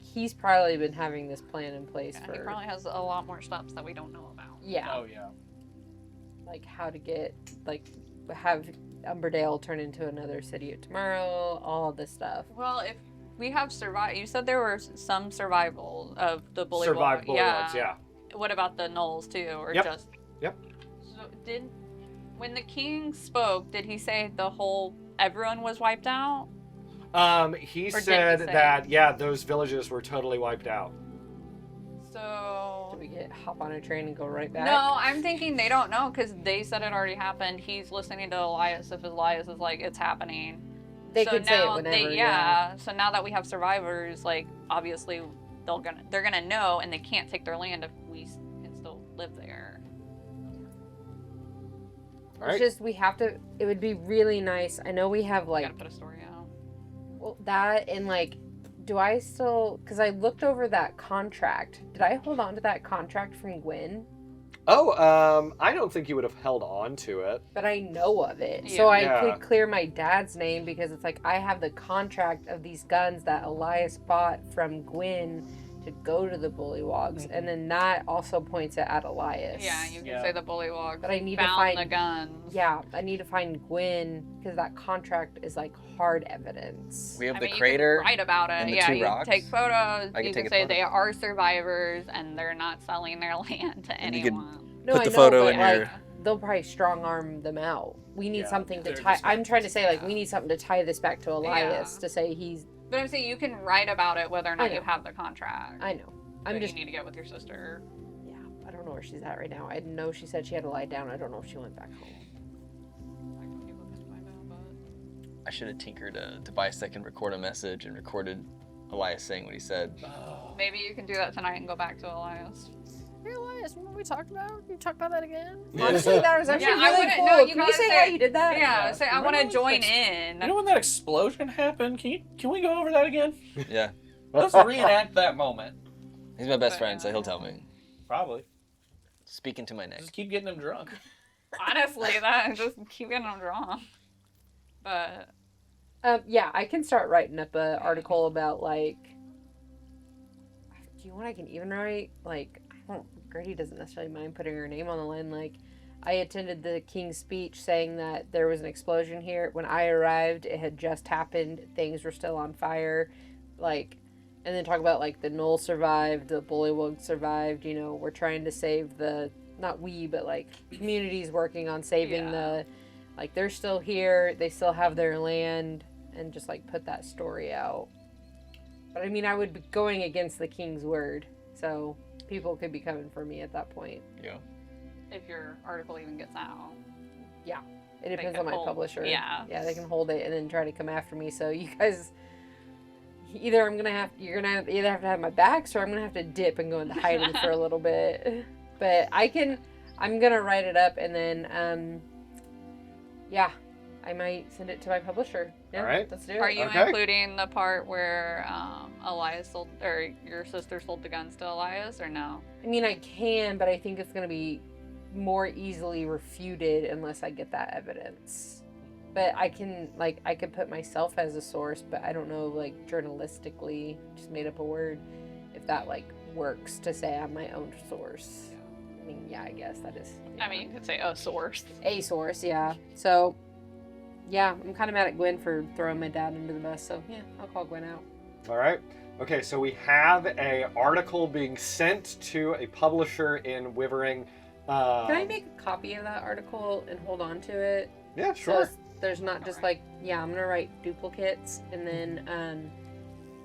Speaker 3: he's probably been having this plan in place
Speaker 4: Yeah,
Speaker 3: for
Speaker 4: he probably has a lot more steps that we don't know about.
Speaker 3: yeah,
Speaker 5: Oh yeah.
Speaker 3: how to get have Umberdale turn into another city tomorrow. All of this stuff.
Speaker 4: Well, if we have you said there were some survival of the Bullywog.
Speaker 1: Survived Bullywogs, yeah.
Speaker 4: What about the Gnolls too, or
Speaker 1: Yep.
Speaker 4: just?
Speaker 1: Yep.
Speaker 4: So when the king spoke, did he say everyone was wiped out?
Speaker 1: He
Speaker 4: Or did he
Speaker 1: said
Speaker 4: say?
Speaker 1: that, those villages were totally wiped out.
Speaker 4: So.
Speaker 3: Do we hop on a train and go right back?
Speaker 4: No, I'm thinking they don't know because they said it already happened. He's listening to Elias. If Elias is it's happening.
Speaker 3: They
Speaker 4: so
Speaker 3: could say it
Speaker 4: now
Speaker 3: whenever.
Speaker 4: So now that we have survivors, obviously they're gonna know, and they can't take their land if we can still live there.
Speaker 1: All
Speaker 3: It's
Speaker 1: right.
Speaker 3: just we have to. It would be really nice. I know we have
Speaker 4: We gotta put a story out.
Speaker 3: well, that and do I still? Because I looked over that contract. Did I hold on to that contract from Gwen?
Speaker 1: Oh, I don't think you would have held on to it.
Speaker 3: But I know of it, so I
Speaker 1: Yeah.
Speaker 3: could clear my dad's name because it's I have the contract of these guns that Elias bought from Gwen to go to the Bullywogs, and then that also points it at Elias.
Speaker 4: Yeah, you can
Speaker 5: Yeah.
Speaker 4: say the Bullywogs
Speaker 3: But I need to
Speaker 4: found
Speaker 3: find
Speaker 4: the guns.
Speaker 3: Yeah, I need to find Gwen because that contract is like hard evidence.
Speaker 7: We have
Speaker 4: I
Speaker 7: the
Speaker 4: mean,
Speaker 7: crater.
Speaker 4: you can write about it.
Speaker 7: and the
Speaker 4: Yeah,
Speaker 7: two
Speaker 4: you
Speaker 7: rocks.
Speaker 4: can take photos.
Speaker 7: I can
Speaker 4: You
Speaker 7: take
Speaker 4: can
Speaker 7: a
Speaker 4: say
Speaker 7: photo.
Speaker 4: they are survivors and they're not selling their land to
Speaker 7: And you could-
Speaker 4: anyone.
Speaker 3: No,
Speaker 7: Put
Speaker 3: I
Speaker 7: the
Speaker 3: know,
Speaker 7: photo
Speaker 3: but
Speaker 7: in
Speaker 3: like
Speaker 7: your-
Speaker 3: they'll probably strong arm them out. We need
Speaker 5: Yeah,
Speaker 3: something to
Speaker 5: they're
Speaker 3: tie.
Speaker 5: just
Speaker 3: I'm trying to say like
Speaker 4: Yeah.
Speaker 3: we need something to tie this back to Elias
Speaker 4: Yeah.
Speaker 3: to say he's.
Speaker 4: But I'm saying you can write about it whether or
Speaker 3: I
Speaker 4: not
Speaker 3: know.
Speaker 4: you have the contract.
Speaker 3: I know. I'm
Speaker 4: But
Speaker 3: just.
Speaker 4: you need to get with your sister.
Speaker 3: Yeah, I don't know where she's at right now. I know she said she had to lie down. I don't know if she went back home.
Speaker 4: I can keep looking to find out, but
Speaker 7: I should have tinkered to buy a second record a message and recorded Elias saying what he said.
Speaker 4: maybe you can do that tonight and go back to Elias.
Speaker 2: Hey, Elias, remember what we talked about? You talk about that again?
Speaker 3: Honestly, that was actually
Speaker 4: Yeah, I
Speaker 3: really
Speaker 4: wouldn't-
Speaker 3: cool.
Speaker 4: no, you
Speaker 3: Can you
Speaker 4: gotta
Speaker 3: say
Speaker 4: say-
Speaker 3: how you did that?
Speaker 4: Yeah, say I
Speaker 5: Remember
Speaker 4: want to
Speaker 5: when
Speaker 4: join
Speaker 5: that-
Speaker 4: in.
Speaker 5: You know when that explosion happened? Can we go over that again?
Speaker 7: Yeah,
Speaker 5: Let's reenact that moment.
Speaker 7: he's my best
Speaker 4: But,
Speaker 7: friend, so he'll tell me.
Speaker 5: Probably.
Speaker 7: Speaking to my neck.
Speaker 5: Just keep getting him drunk.
Speaker 4: Honestly, that just keep getting them drawn. But
Speaker 3: Yeah, I can start writing up an article about like. Do you want? I can even write like I don't. Grady doesn't necessarily mind putting her name on the line. Like, I attended the King's speech saying that there was an explosion here. When I arrived, it had just happened. Things were still on fire. Like, and then talk about like the Knoll survived, the Bullywug survived. You know, we're trying to save the not we, but like communities working on saving
Speaker 4: Yeah.
Speaker 3: the. Like they're still here. They still have their land, and just like put that story out. But I mean, I would be going against the King's word, so people could be coming for me at that point.
Speaker 7: Yeah.
Speaker 4: if your article even gets out.
Speaker 3: It depends
Speaker 4: can
Speaker 3: on my
Speaker 4: hold-
Speaker 3: publisher.
Speaker 4: yeah.
Speaker 3: Yeah, they can hold it and then try to come after me. So you guys, you're gonna have either have to have my backs, or I'm gonna have to dip and go into hiding for a little bit. But I'm gonna write it up and then, I might send it to my publisher. Yeah,
Speaker 1: All right.
Speaker 3: let's do it.
Speaker 4: Are you
Speaker 1: Okay.
Speaker 4: including the part where Elias sold, or your sister sold the guns to Elias, or no?
Speaker 3: I mean, I can, but I think it's gonna be more easily refuted unless I get that evidence. But I could put myself as a source, but I don't know, like, journalistically, just made up a word, if that, like, works to say I'm my own source. I mean, yeah, I guess that is.
Speaker 4: I mean, you could say a source.
Speaker 3: A source, yeah. So, yeah, I'm kind of mad at Gwen for throwing my dad under the bus, so, yeah, I'll call Gwen out.
Speaker 1: All right. Okay, so we have a article being sent to a publisher in Wivering.
Speaker 3: Can I make a copy of that article and hold on to it?
Speaker 1: Yeah,
Speaker 3: So
Speaker 1: sure.
Speaker 3: there's not just like, yeah, I'm gonna write duplicates and then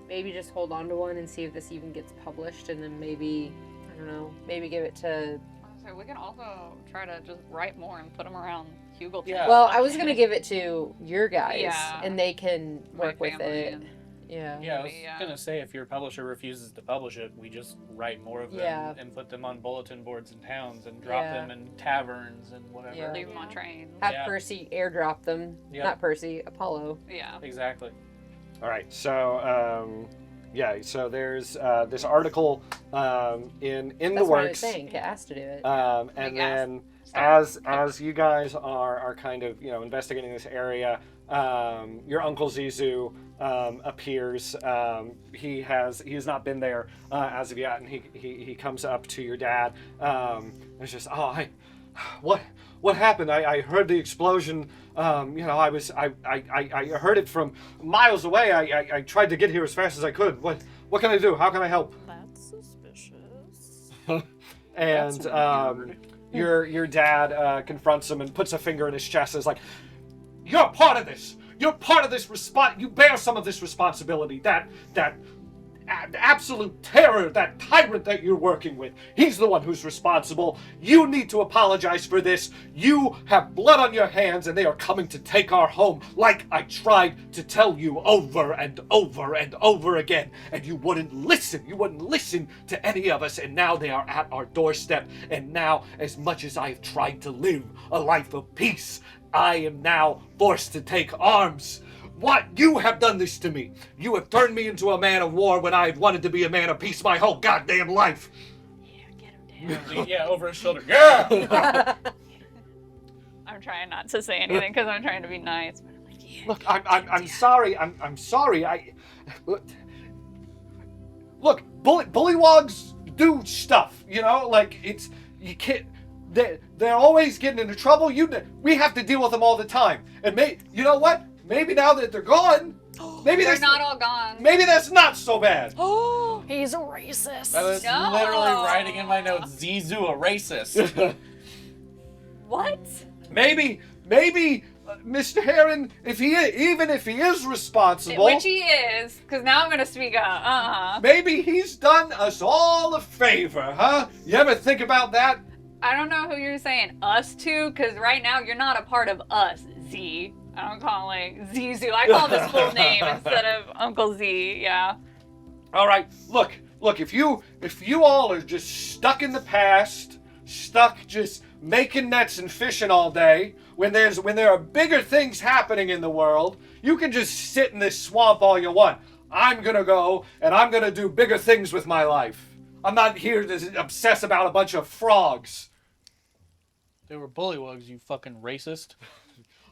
Speaker 3: maybe just hold on to one and see if this even gets published, and then maybe, I don't know, maybe give it to.
Speaker 4: So we can also try to just write more and put them around Huegleton.
Speaker 5: Yeah.
Speaker 3: Well, I was gonna give it to your guys,
Speaker 4: Yeah.
Speaker 3: and they can
Speaker 4: My
Speaker 3: work with
Speaker 4: family
Speaker 3: it.
Speaker 4: and-
Speaker 3: Yeah.
Speaker 5: Yeah, I was
Speaker 4: Maybe, yeah.
Speaker 5: gonna say if your publisher refuses to publish it, we just write more of them
Speaker 3: Yeah.
Speaker 5: and put them on bulletin boards in towns and drop
Speaker 3: Yeah.
Speaker 5: them in taverns and whatever.
Speaker 3: Yeah.
Speaker 4: Leave them on trains.
Speaker 3: Have
Speaker 5: Yeah.
Speaker 3: Percy airdrop them.
Speaker 5: Yeah.
Speaker 3: Not Percy, Apollo.
Speaker 4: Yeah.
Speaker 5: Exactly.
Speaker 1: All right. So, so there's this article in the
Speaker 3: That's what I was
Speaker 1: works.
Speaker 3: saying. Get asked to do it.
Speaker 1: And
Speaker 4: Big
Speaker 1: then
Speaker 4: ass.
Speaker 1: as you guys are kind of investigating this area, your uncle Zizu appears. He has not been there as of yet, and he comes up to your dad. It's just what happened? I heard the explosion. I heard it from miles away. I tried to get here as fast as I could. What can I do? How can I help?
Speaker 2: That's suspicious.
Speaker 1: And
Speaker 5: That's weird.
Speaker 1: your dad confronts him and puts a finger in his chest and is like, "You're part of this. You're part of this you bear some of this responsibility. That absolute terror, that tyrant that you're working with. He's the one who's responsible. You need to apologize for this. You have blood on your hands, and they are coming to take our home, like I tried to tell you over and over and over again, and you wouldn't listen. You wouldn't listen to any of us, and now they are at our doorstep. And now, as much as I have tried to live a life of peace, I am now forced to take arms. What? You have done this to me. You have turned me into a man of war when I have wanted to be a man of peace my whole goddamn life."
Speaker 5: Yeah, over his shoulder. Yeah.
Speaker 4: I'm trying not to say anything because I'm trying to be nice. But I'm like, yeah.
Speaker 1: Look, I'm sorry. I'm sorry. look, bullywogs do stuff, you know? Like, you can't, they're always getting into trouble. We have to deal with them all the time. And you know what? Maybe now that they're gone, maybe
Speaker 4: They're not all gone.
Speaker 1: maybe that's not so bad.
Speaker 2: Oh, he's a racist.
Speaker 5: I was
Speaker 4: No.
Speaker 5: literally writing in my notes, Zizu, a racist.
Speaker 4: What?
Speaker 1: Maybe Mr. Heron, if he is responsible,
Speaker 4: Which he is, because now I'm gonna speak up.
Speaker 1: maybe he's done us all a favor, huh? You ever think about that?
Speaker 4: I don't know who you're saying us to, because right now you're not a part of us, Z. I'm calling Zizu. I call him his full name instead of Uncle Z. Yeah.
Speaker 1: All right, look. If you all are just stuck in the past, stuck just making nets and fishing all day, when there are bigger things happening in the world, you can just sit in this swamp all you want. I'm gonna go and I'm gonna do bigger things with my life. I'm not here to obsess about a bunch of frogs.
Speaker 5: They were bullywugs, you fucking racist.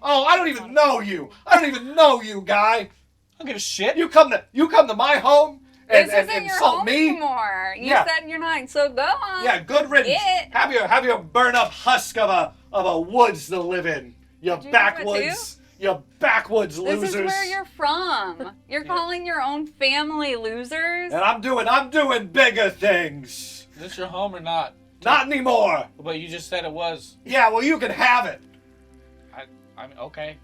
Speaker 1: Oh, I don't even know you. I don't even know you, guy.
Speaker 5: I don't give a shit.
Speaker 1: You come to my home and
Speaker 4: This isn't your
Speaker 1: insult
Speaker 4: home
Speaker 1: me.
Speaker 4: anymore. You
Speaker 1: Yeah.
Speaker 4: said you're not, so go on.
Speaker 1: Yeah, good riddance.
Speaker 4: Yeah.
Speaker 1: Have your burn up husk of a woods to live in. You
Speaker 4: Did you do that
Speaker 1: backwoods. You backwoods
Speaker 4: This
Speaker 1: losers.
Speaker 4: is where you're from. You're calling your own family losers?
Speaker 1: And I'm doing bigger things.
Speaker 5: Is this your home or not?
Speaker 1: Not anymore.
Speaker 5: But you just said it was.
Speaker 1: Yeah, well you can have it.
Speaker 5: I mean, okay.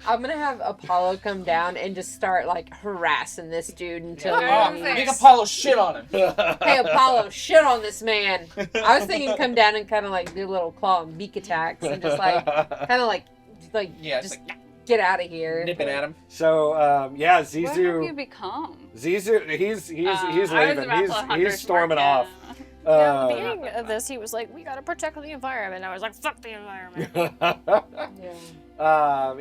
Speaker 3: I'm gonna have Apollo come down and just start like harassing this dude until
Speaker 4: Yeah.
Speaker 3: he
Speaker 4: Okay.
Speaker 5: Make Apollo shit on him.
Speaker 3: Hey Apollo, shit on this man. I was thinking come down and kind of like do little claw and beak attacks and just like kind of like
Speaker 5: Yeah, it's
Speaker 3: just get out of here.
Speaker 5: Nipping at him.
Speaker 1: So yeah,
Speaker 4: What have you
Speaker 1: Zizu
Speaker 4: become?
Speaker 1: he's
Speaker 4: I was
Speaker 1: leaving.
Speaker 4: about to hunger
Speaker 1: He's storming
Speaker 4: smart,
Speaker 1: off.
Speaker 2: At the beginning of this, he was like, "We gotta protect the environment." I was like, "Fuck the environment."
Speaker 3: Yeah.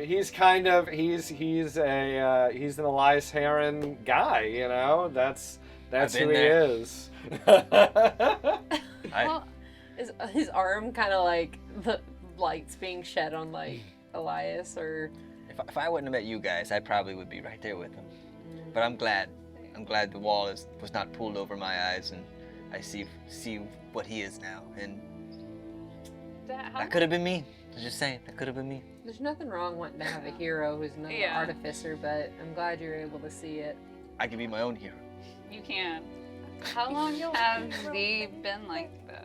Speaker 1: He's an Elias Heron guy, you know. That's
Speaker 7: I've
Speaker 1: who
Speaker 7: been
Speaker 1: he
Speaker 7: there.
Speaker 1: is.
Speaker 3: Well, is his arm kind of like the lights being shed on like Elias or?
Speaker 7: If I wouldn't have met you guys, I probably would be right there with him. But I'm glad. I'm glad the wall was not pulled over my eyes, and I see what he is now. And that could have been me. I was just saying, that could have been me.
Speaker 3: There's nothing wrong wanting to have a hero who's not
Speaker 4: Yeah.
Speaker 3: an artificer, but I'm glad you're able to see it.
Speaker 7: I could be my own hero.
Speaker 4: You can. How long have Z been like this?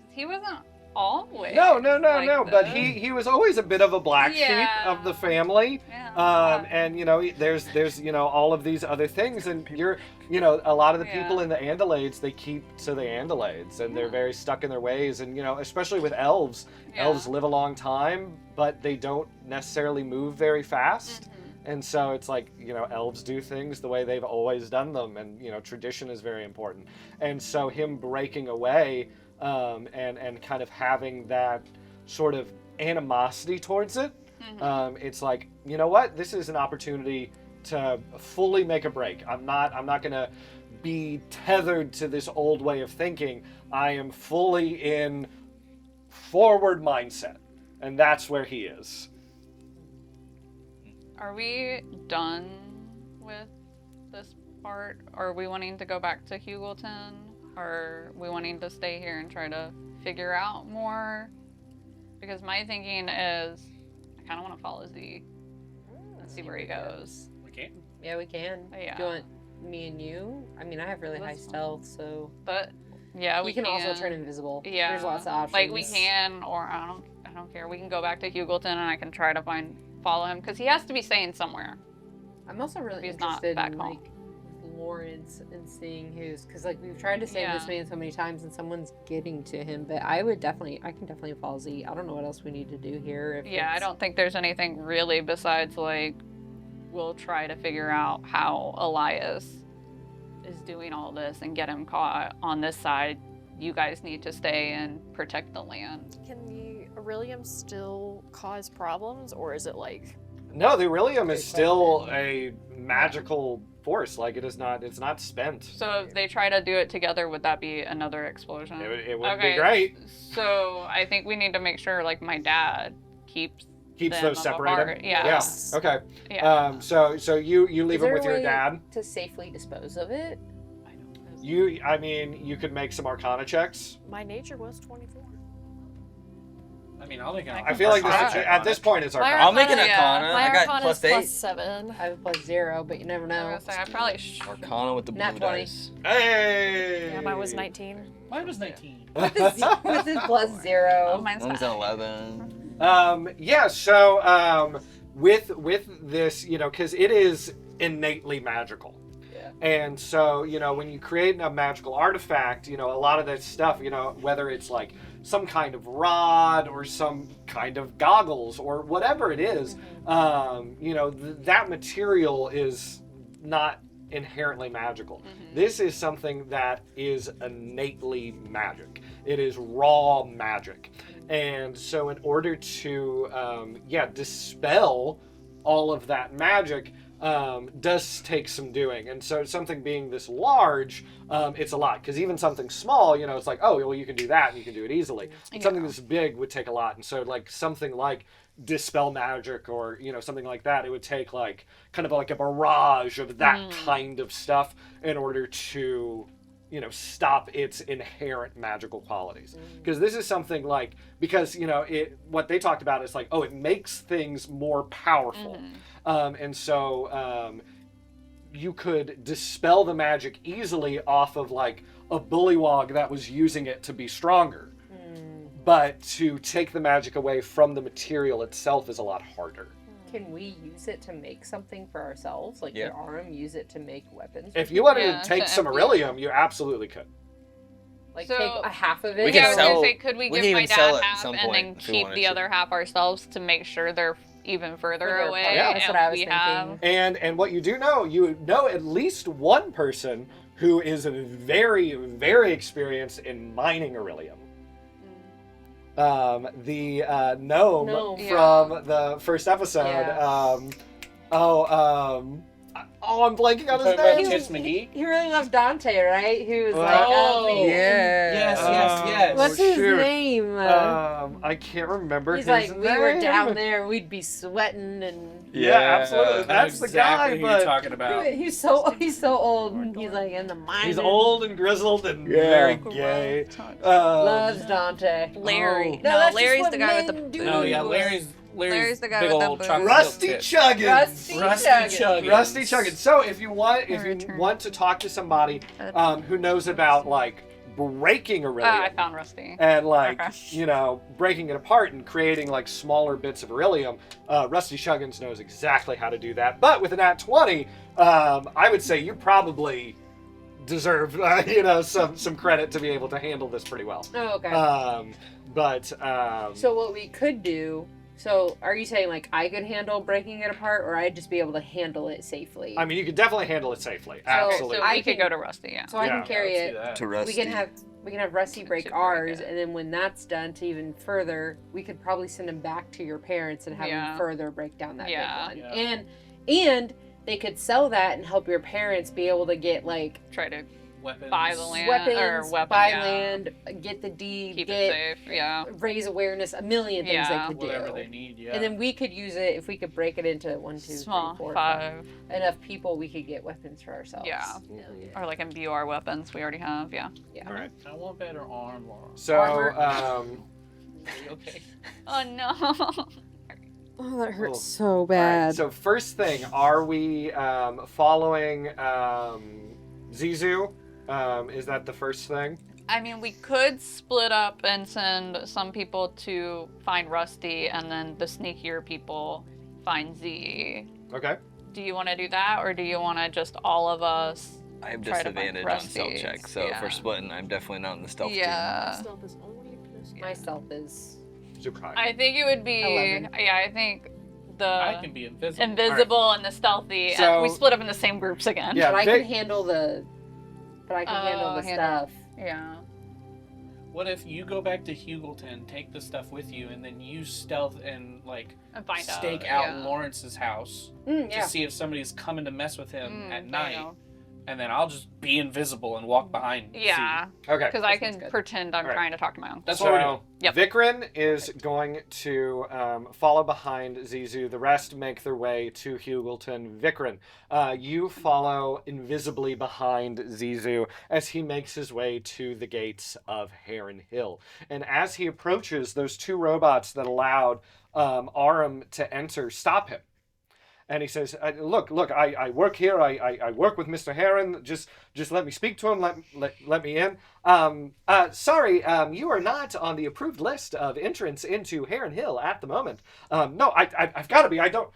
Speaker 4: He wasn't always.
Speaker 1: No.
Speaker 4: like
Speaker 1: But
Speaker 4: this.
Speaker 1: he was always a bit of a black sheep
Speaker 4: Yeah.
Speaker 1: of the family.
Speaker 4: Yeah.
Speaker 1: And you know, there's all of these other things, and a lot of the people
Speaker 4: Yeah.
Speaker 1: in the Andalades, they keep to the Andalades, and they're very stuck in their ways. And especially with elves,
Speaker 4: Yeah.
Speaker 1: elves live a long time, but they don't necessarily move very fast.
Speaker 4: Mm-hmm.
Speaker 1: And so it's like, elves do things the way they've always done them, and tradition is very important. And so him breaking away, and kind of having that sort of animosity towards it, it's like, you know what? This is an opportunity to fully make a break. I'm not gonna be tethered to this old way of thinking. I am fully in forward mindset, and that's where he is.
Speaker 4: Are we done with this part? Are we wanting to go back to Huegleton? Are we wanting to stay here and try to figure out more? Because my thinking is, I kind of want to follow Z and see where he goes.
Speaker 5: We can't.
Speaker 3: Yeah, we can.
Speaker 4: Yeah.
Speaker 3: Do you want me and you? I mean, I have really high
Speaker 4: That's fine.
Speaker 3: stealth, so
Speaker 4: But yeah, we
Speaker 3: we can also turn invisible.
Speaker 4: Yeah,
Speaker 3: There's lots of options.
Speaker 4: Like we can, or I don't care. We can go back to Huegleton and I can try to follow him because he has to be staying somewhere.
Speaker 3: I'm also really
Speaker 4: He's not
Speaker 3: interested
Speaker 4: back
Speaker 3: in
Speaker 4: home.
Speaker 3: like Lawrence and seeing who's, because like we've tried to save this
Speaker 4: Yeah.
Speaker 3: man so many times and someone's getting to him. But I can definitely follow Z. I don't know what else we need to do here. If
Speaker 4: Yeah, I
Speaker 3: it's-
Speaker 4: don't think there's anything really besides like we'll try to figure out how Elias is doing all this and get him caught on this side. You guys need to stay and protect the land.
Speaker 2: Can the Aurelium still cause problems, or is it like?
Speaker 1: No, the Aurelium is
Speaker 3: Good
Speaker 1: still
Speaker 3: question.
Speaker 1: a magical force. Like it's not spent.
Speaker 4: So if they try to do it together, would that be another explosion?
Speaker 1: It would
Speaker 4: Okay.
Speaker 1: be great.
Speaker 4: So I think we need to make sure like my dad keeps
Speaker 1: Keeps
Speaker 4: them
Speaker 1: those separated.
Speaker 4: apart. Yeah.
Speaker 1: Yeah. Okay.
Speaker 4: Yeah.
Speaker 1: So you leave
Speaker 3: Is
Speaker 1: him
Speaker 3: there
Speaker 1: with
Speaker 3: a
Speaker 1: your
Speaker 3: way
Speaker 1: dad.
Speaker 3: to safely dispose of it?
Speaker 4: I
Speaker 1: You could make some Arcana checks.
Speaker 2: My nature was 24.
Speaker 5: I mean, I'll make an
Speaker 1: I feel like
Speaker 5: Arcana check
Speaker 1: at
Speaker 5: on
Speaker 1: this
Speaker 5: it.
Speaker 1: point it's
Speaker 2: My
Speaker 1: Arcana.
Speaker 7: I'll make an
Speaker 4: Yeah.
Speaker 7: Arcana.
Speaker 2: My
Speaker 7: I got
Speaker 2: Arcana
Speaker 7: plus
Speaker 2: is
Speaker 7: 8.
Speaker 2: +7.
Speaker 3: I have a +0, but you never
Speaker 4: I
Speaker 3: know.
Speaker 4: was gonna say, I probably
Speaker 7: Arcana with the blue
Speaker 3: Nat 20.
Speaker 7: dice.
Speaker 1: Hey.
Speaker 2: Yeah, mine was 19.
Speaker 5: Mine was 19.
Speaker 3: With his
Speaker 4: Oh,
Speaker 3: +0.
Speaker 4: mine's
Speaker 7: One's
Speaker 4: 5.
Speaker 7: an 11.
Speaker 1: Yeah. So with this, because it is innately magical.
Speaker 3: Yeah.
Speaker 1: And so, when you create a magical artifact, a lot of that stuff, whether it's like some kind of rod or some kind of goggles or whatever it is, that material is not inherently magical. This is something that is innately magic. It is raw magic. And so in order to, dispel all of that magic, does take some doing. And so something being this large, it's a lot. Because even something small, it's like, oh, well, you can do that and you can do it easily. But something this big would take a lot. And so like something like dispel magic or, something like that, it would take like kind of like a barrage of that kind of stuff in order to, stop its inherent magical qualities. Because this is something like, what they talked about is like, oh, it makes things more powerful. And so you could dispel the magic easily off of like a bullywog that was using it to be stronger. But to take the magic away from the material itself is a lot harder.
Speaker 3: Can we use it to make something for ourselves? Like,
Speaker 7: Yeah.
Speaker 3: could Arum use it to make weapons?
Speaker 1: If you wanted
Speaker 4: Yeah,
Speaker 1: to take
Speaker 4: to
Speaker 1: some
Speaker 4: empty.
Speaker 1: Beryllium, you absolutely could.
Speaker 3: Like,
Speaker 4: So-
Speaker 3: take a half of it?
Speaker 7: We
Speaker 4: Yeah,
Speaker 7: can
Speaker 4: I was gonna
Speaker 7: sell-
Speaker 4: say, could we
Speaker 7: we
Speaker 4: give
Speaker 7: can
Speaker 4: my
Speaker 7: even sell
Speaker 4: dad
Speaker 7: it at
Speaker 4: half
Speaker 7: some
Speaker 4: and
Speaker 7: point
Speaker 4: then
Speaker 7: if we
Speaker 4: keep
Speaker 7: wanted
Speaker 4: the
Speaker 7: to.
Speaker 4: other half ourselves to make sure they're even further
Speaker 3: Further
Speaker 4: away?
Speaker 3: apart.
Speaker 1: Yeah.
Speaker 3: That's
Speaker 4: and
Speaker 3: what I was
Speaker 4: we
Speaker 3: thinking.
Speaker 4: have
Speaker 1: And what you do know, you know at least one person who is very, very experienced in mining beryllium. The gnome
Speaker 3: Gnome.
Speaker 1: from the first episode.
Speaker 3: Yeah.
Speaker 1: I'm blanking on his
Speaker 5: Talking about
Speaker 1: name.
Speaker 5: Chits McGee?
Speaker 3: He really loves Dante, right? Who was
Speaker 5: Oh,
Speaker 3: like,
Speaker 5: Yes, yes.
Speaker 3: What's his
Speaker 1: shoot.
Speaker 3: name?
Speaker 1: I can't remember
Speaker 3: He's
Speaker 1: his
Speaker 3: like,
Speaker 1: name.
Speaker 3: we were down there, we'd be sweating, and
Speaker 1: Yeah, absolutely.
Speaker 5: I know
Speaker 1: That's the
Speaker 5: exactly
Speaker 1: guy,
Speaker 5: who
Speaker 1: but
Speaker 5: you're talking about.
Speaker 3: he's so old. And he's like in the mine.
Speaker 1: he's old and grizzled and
Speaker 7: Yeah.
Speaker 1: very gay.
Speaker 3: Loves Dante.
Speaker 4: Larry.
Speaker 1: Oh.
Speaker 3: No,
Speaker 4: No,
Speaker 3: that's just
Speaker 4: Larry's
Speaker 3: what
Speaker 4: the guy with the
Speaker 3: men do.
Speaker 5: Oh yeah, Larry's
Speaker 4: Larry's the guy
Speaker 5: big
Speaker 4: with the
Speaker 5: old
Speaker 4: boobs.
Speaker 5: chocolate
Speaker 1: Rusty
Speaker 5: milk tits.
Speaker 1: Chuggins.
Speaker 3: Rusty Chuggins.
Speaker 1: Rusty Chuggins. So if you want
Speaker 4: Return.
Speaker 1: to talk to somebody who knows about like breaking
Speaker 4: I
Speaker 1: beryllium
Speaker 4: found Rusty.
Speaker 1: and like
Speaker 4: Okay.
Speaker 1: breaking it apart and creating like smaller bits of beryllium, Rusty Chuggins knows exactly how to do that. But with an at 20, I would say you probably deserve some credit to be able to handle this pretty well.
Speaker 3: Oh, okay.
Speaker 1: So
Speaker 3: what we could do. So, are you saying like I could handle breaking it apart, or I'd just be able to handle it safely?
Speaker 1: I mean, you could definitely handle it safely.
Speaker 3: So-
Speaker 1: Absolutely.
Speaker 4: So
Speaker 3: I
Speaker 4: we could
Speaker 3: can-
Speaker 4: go to Rusty, yeah.
Speaker 3: so I
Speaker 1: Yeah,
Speaker 3: can carry
Speaker 5: Let's do
Speaker 3: it.
Speaker 5: that.
Speaker 7: To Rusty.
Speaker 3: We can have Rusty break
Speaker 4: Super
Speaker 3: ours,
Speaker 4: good.
Speaker 3: and then when that's done, to even further, we could probably send them back to your parents and have
Speaker 4: Yeah.
Speaker 3: them further break down that
Speaker 4: Yeah.
Speaker 3: big one.
Speaker 5: Yeah.
Speaker 3: And they could sell that and help your parents be able to get like
Speaker 4: Try to
Speaker 5: Weapons.
Speaker 4: buy the land
Speaker 3: weapons,
Speaker 4: or weapon,
Speaker 3: buy
Speaker 4: yeah.
Speaker 3: land, get the deed,
Speaker 4: Keep
Speaker 3: get
Speaker 4: it safe, yeah.
Speaker 3: raise awareness, a million things
Speaker 4: Yeah.
Speaker 3: they could
Speaker 5: Whatever
Speaker 3: do.
Speaker 5: they need, yeah.
Speaker 3: And then we could use it if we could break it into 1, 2, 3,
Speaker 4: Small,
Speaker 3: 4,
Speaker 4: 5.
Speaker 3: enough people. We could get weapons for ourselves.
Speaker 4: Yeah. Or like imbue our weapons we already have, yeah.
Speaker 3: Yeah.
Speaker 1: All right.
Speaker 5: I want better armor.
Speaker 1: So,
Speaker 5: Okay.
Speaker 4: Oh no.
Speaker 3: Oh, that hurts so
Speaker 1: all right, so first thing, are we following Zizu? Is that the first thing?
Speaker 4: I mean, we could split up and send some people to find Rusty and then the sneakier people find Z.
Speaker 1: Okay.
Speaker 4: Do you want to do that, or do you want to just all of us?
Speaker 7: I have
Speaker 4: Try to find
Speaker 7: disadvantage on stealth
Speaker 4: Rusty,
Speaker 7: checks, so if
Speaker 4: yeah.
Speaker 7: we're splitting, I'm definitely not in the stealth team.
Speaker 4: Yeah.
Speaker 2: Stealth is only plus
Speaker 3: My stealth is
Speaker 1: Super high.
Speaker 4: I think it would be.
Speaker 3: 11.
Speaker 4: Yeah, I think the
Speaker 5: I can be invisible.
Speaker 4: invisible and the stealthy,
Speaker 1: So-
Speaker 4: and we split up in the same groups again.
Speaker 1: Yeah,
Speaker 3: but I
Speaker 1: Vic-
Speaker 3: can handle the
Speaker 4: Oh,
Speaker 3: stuff.
Speaker 4: Yeah.
Speaker 5: What if you go back to Huegleton, take the stuff with you, and then use stealth and like
Speaker 4: And find
Speaker 5: stake
Speaker 4: out.
Speaker 5: out
Speaker 4: yeah.
Speaker 5: Lawrence's house
Speaker 3: Yeah.
Speaker 5: to see if somebody's coming to mess with him at
Speaker 4: there you
Speaker 5: night?
Speaker 4: go.
Speaker 5: and then I'll just be invisible and walk behind.
Speaker 4: Yeah,
Speaker 1: Okay.
Speaker 4: because I
Speaker 8: That sounds
Speaker 4: can
Speaker 8: good.
Speaker 4: pretend I'm
Speaker 1: Alright.
Speaker 4: trying to talk to my uncle.
Speaker 5: That's what we're doing.
Speaker 4: Yep.
Speaker 1: Vikrin is going to follow behind Zizu. The rest make their way to Huegleton. Vikrin, you follow invisibly behind Zizu as he makes his way to the gates of Heron Hill. And as he approaches, those two robots that allowed Arum to enter stop him. And he says, look, I work here. I work with Mr. Heron. Just let me speak to him. Let me in. Sorry, you are not on the approved list of entrance into Heron Hill at the moment. No, I've got to be. I don't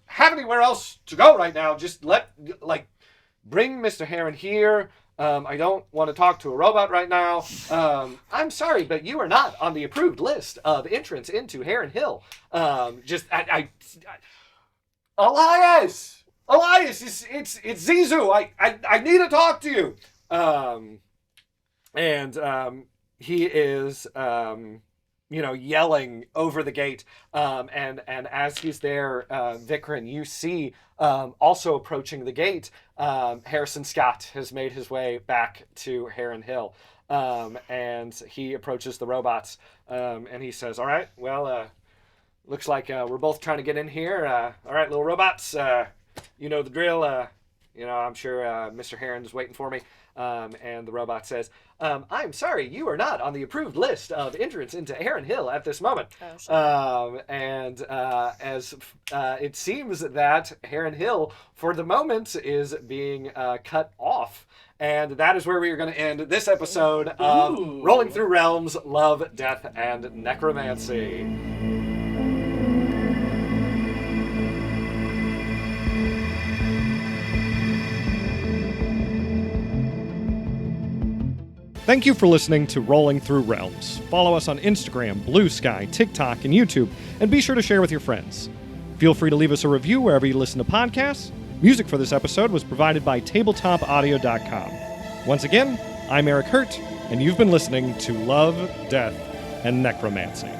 Speaker 1: have anywhere else to go right now. Just bring Mr. Heron here. I don't want to talk to a robot right now. I'm sorry, but you are not on the approved list of entrance into Heron Hill. Elias, it's Zizu. I need to talk to you. He is yelling over the gate. And as he's there, Vikrin, you see also approaching the gate. Harrison Scott has made his way back to Heron Hill. And he approaches the robots. And he says, "All right, well, looks like we're both trying to get in here. All right, little robots, you know the drill. I'm sure Mr. Heron's waiting for me." And the robot says, "I'm sorry, you are not on the approved list of entrance into Heron Hill at this moment." As it seems that Heron Hill, for the moment, is being cut off. And that is where we are going to end this episode of Rolling Through Realms, Love, Death, and Necromancy. Thank you for listening to Rolling Through Realms. Follow us on Instagram, Blue Sky, TikTok, and YouTube, and be sure to share with your friends. Feel free to leave us a review wherever you listen to podcasts. Music for this episode was provided by tabletopaudio.com. Once again, I'm Erik Hurt, and you've been listening to Love, Death, and Necromancy.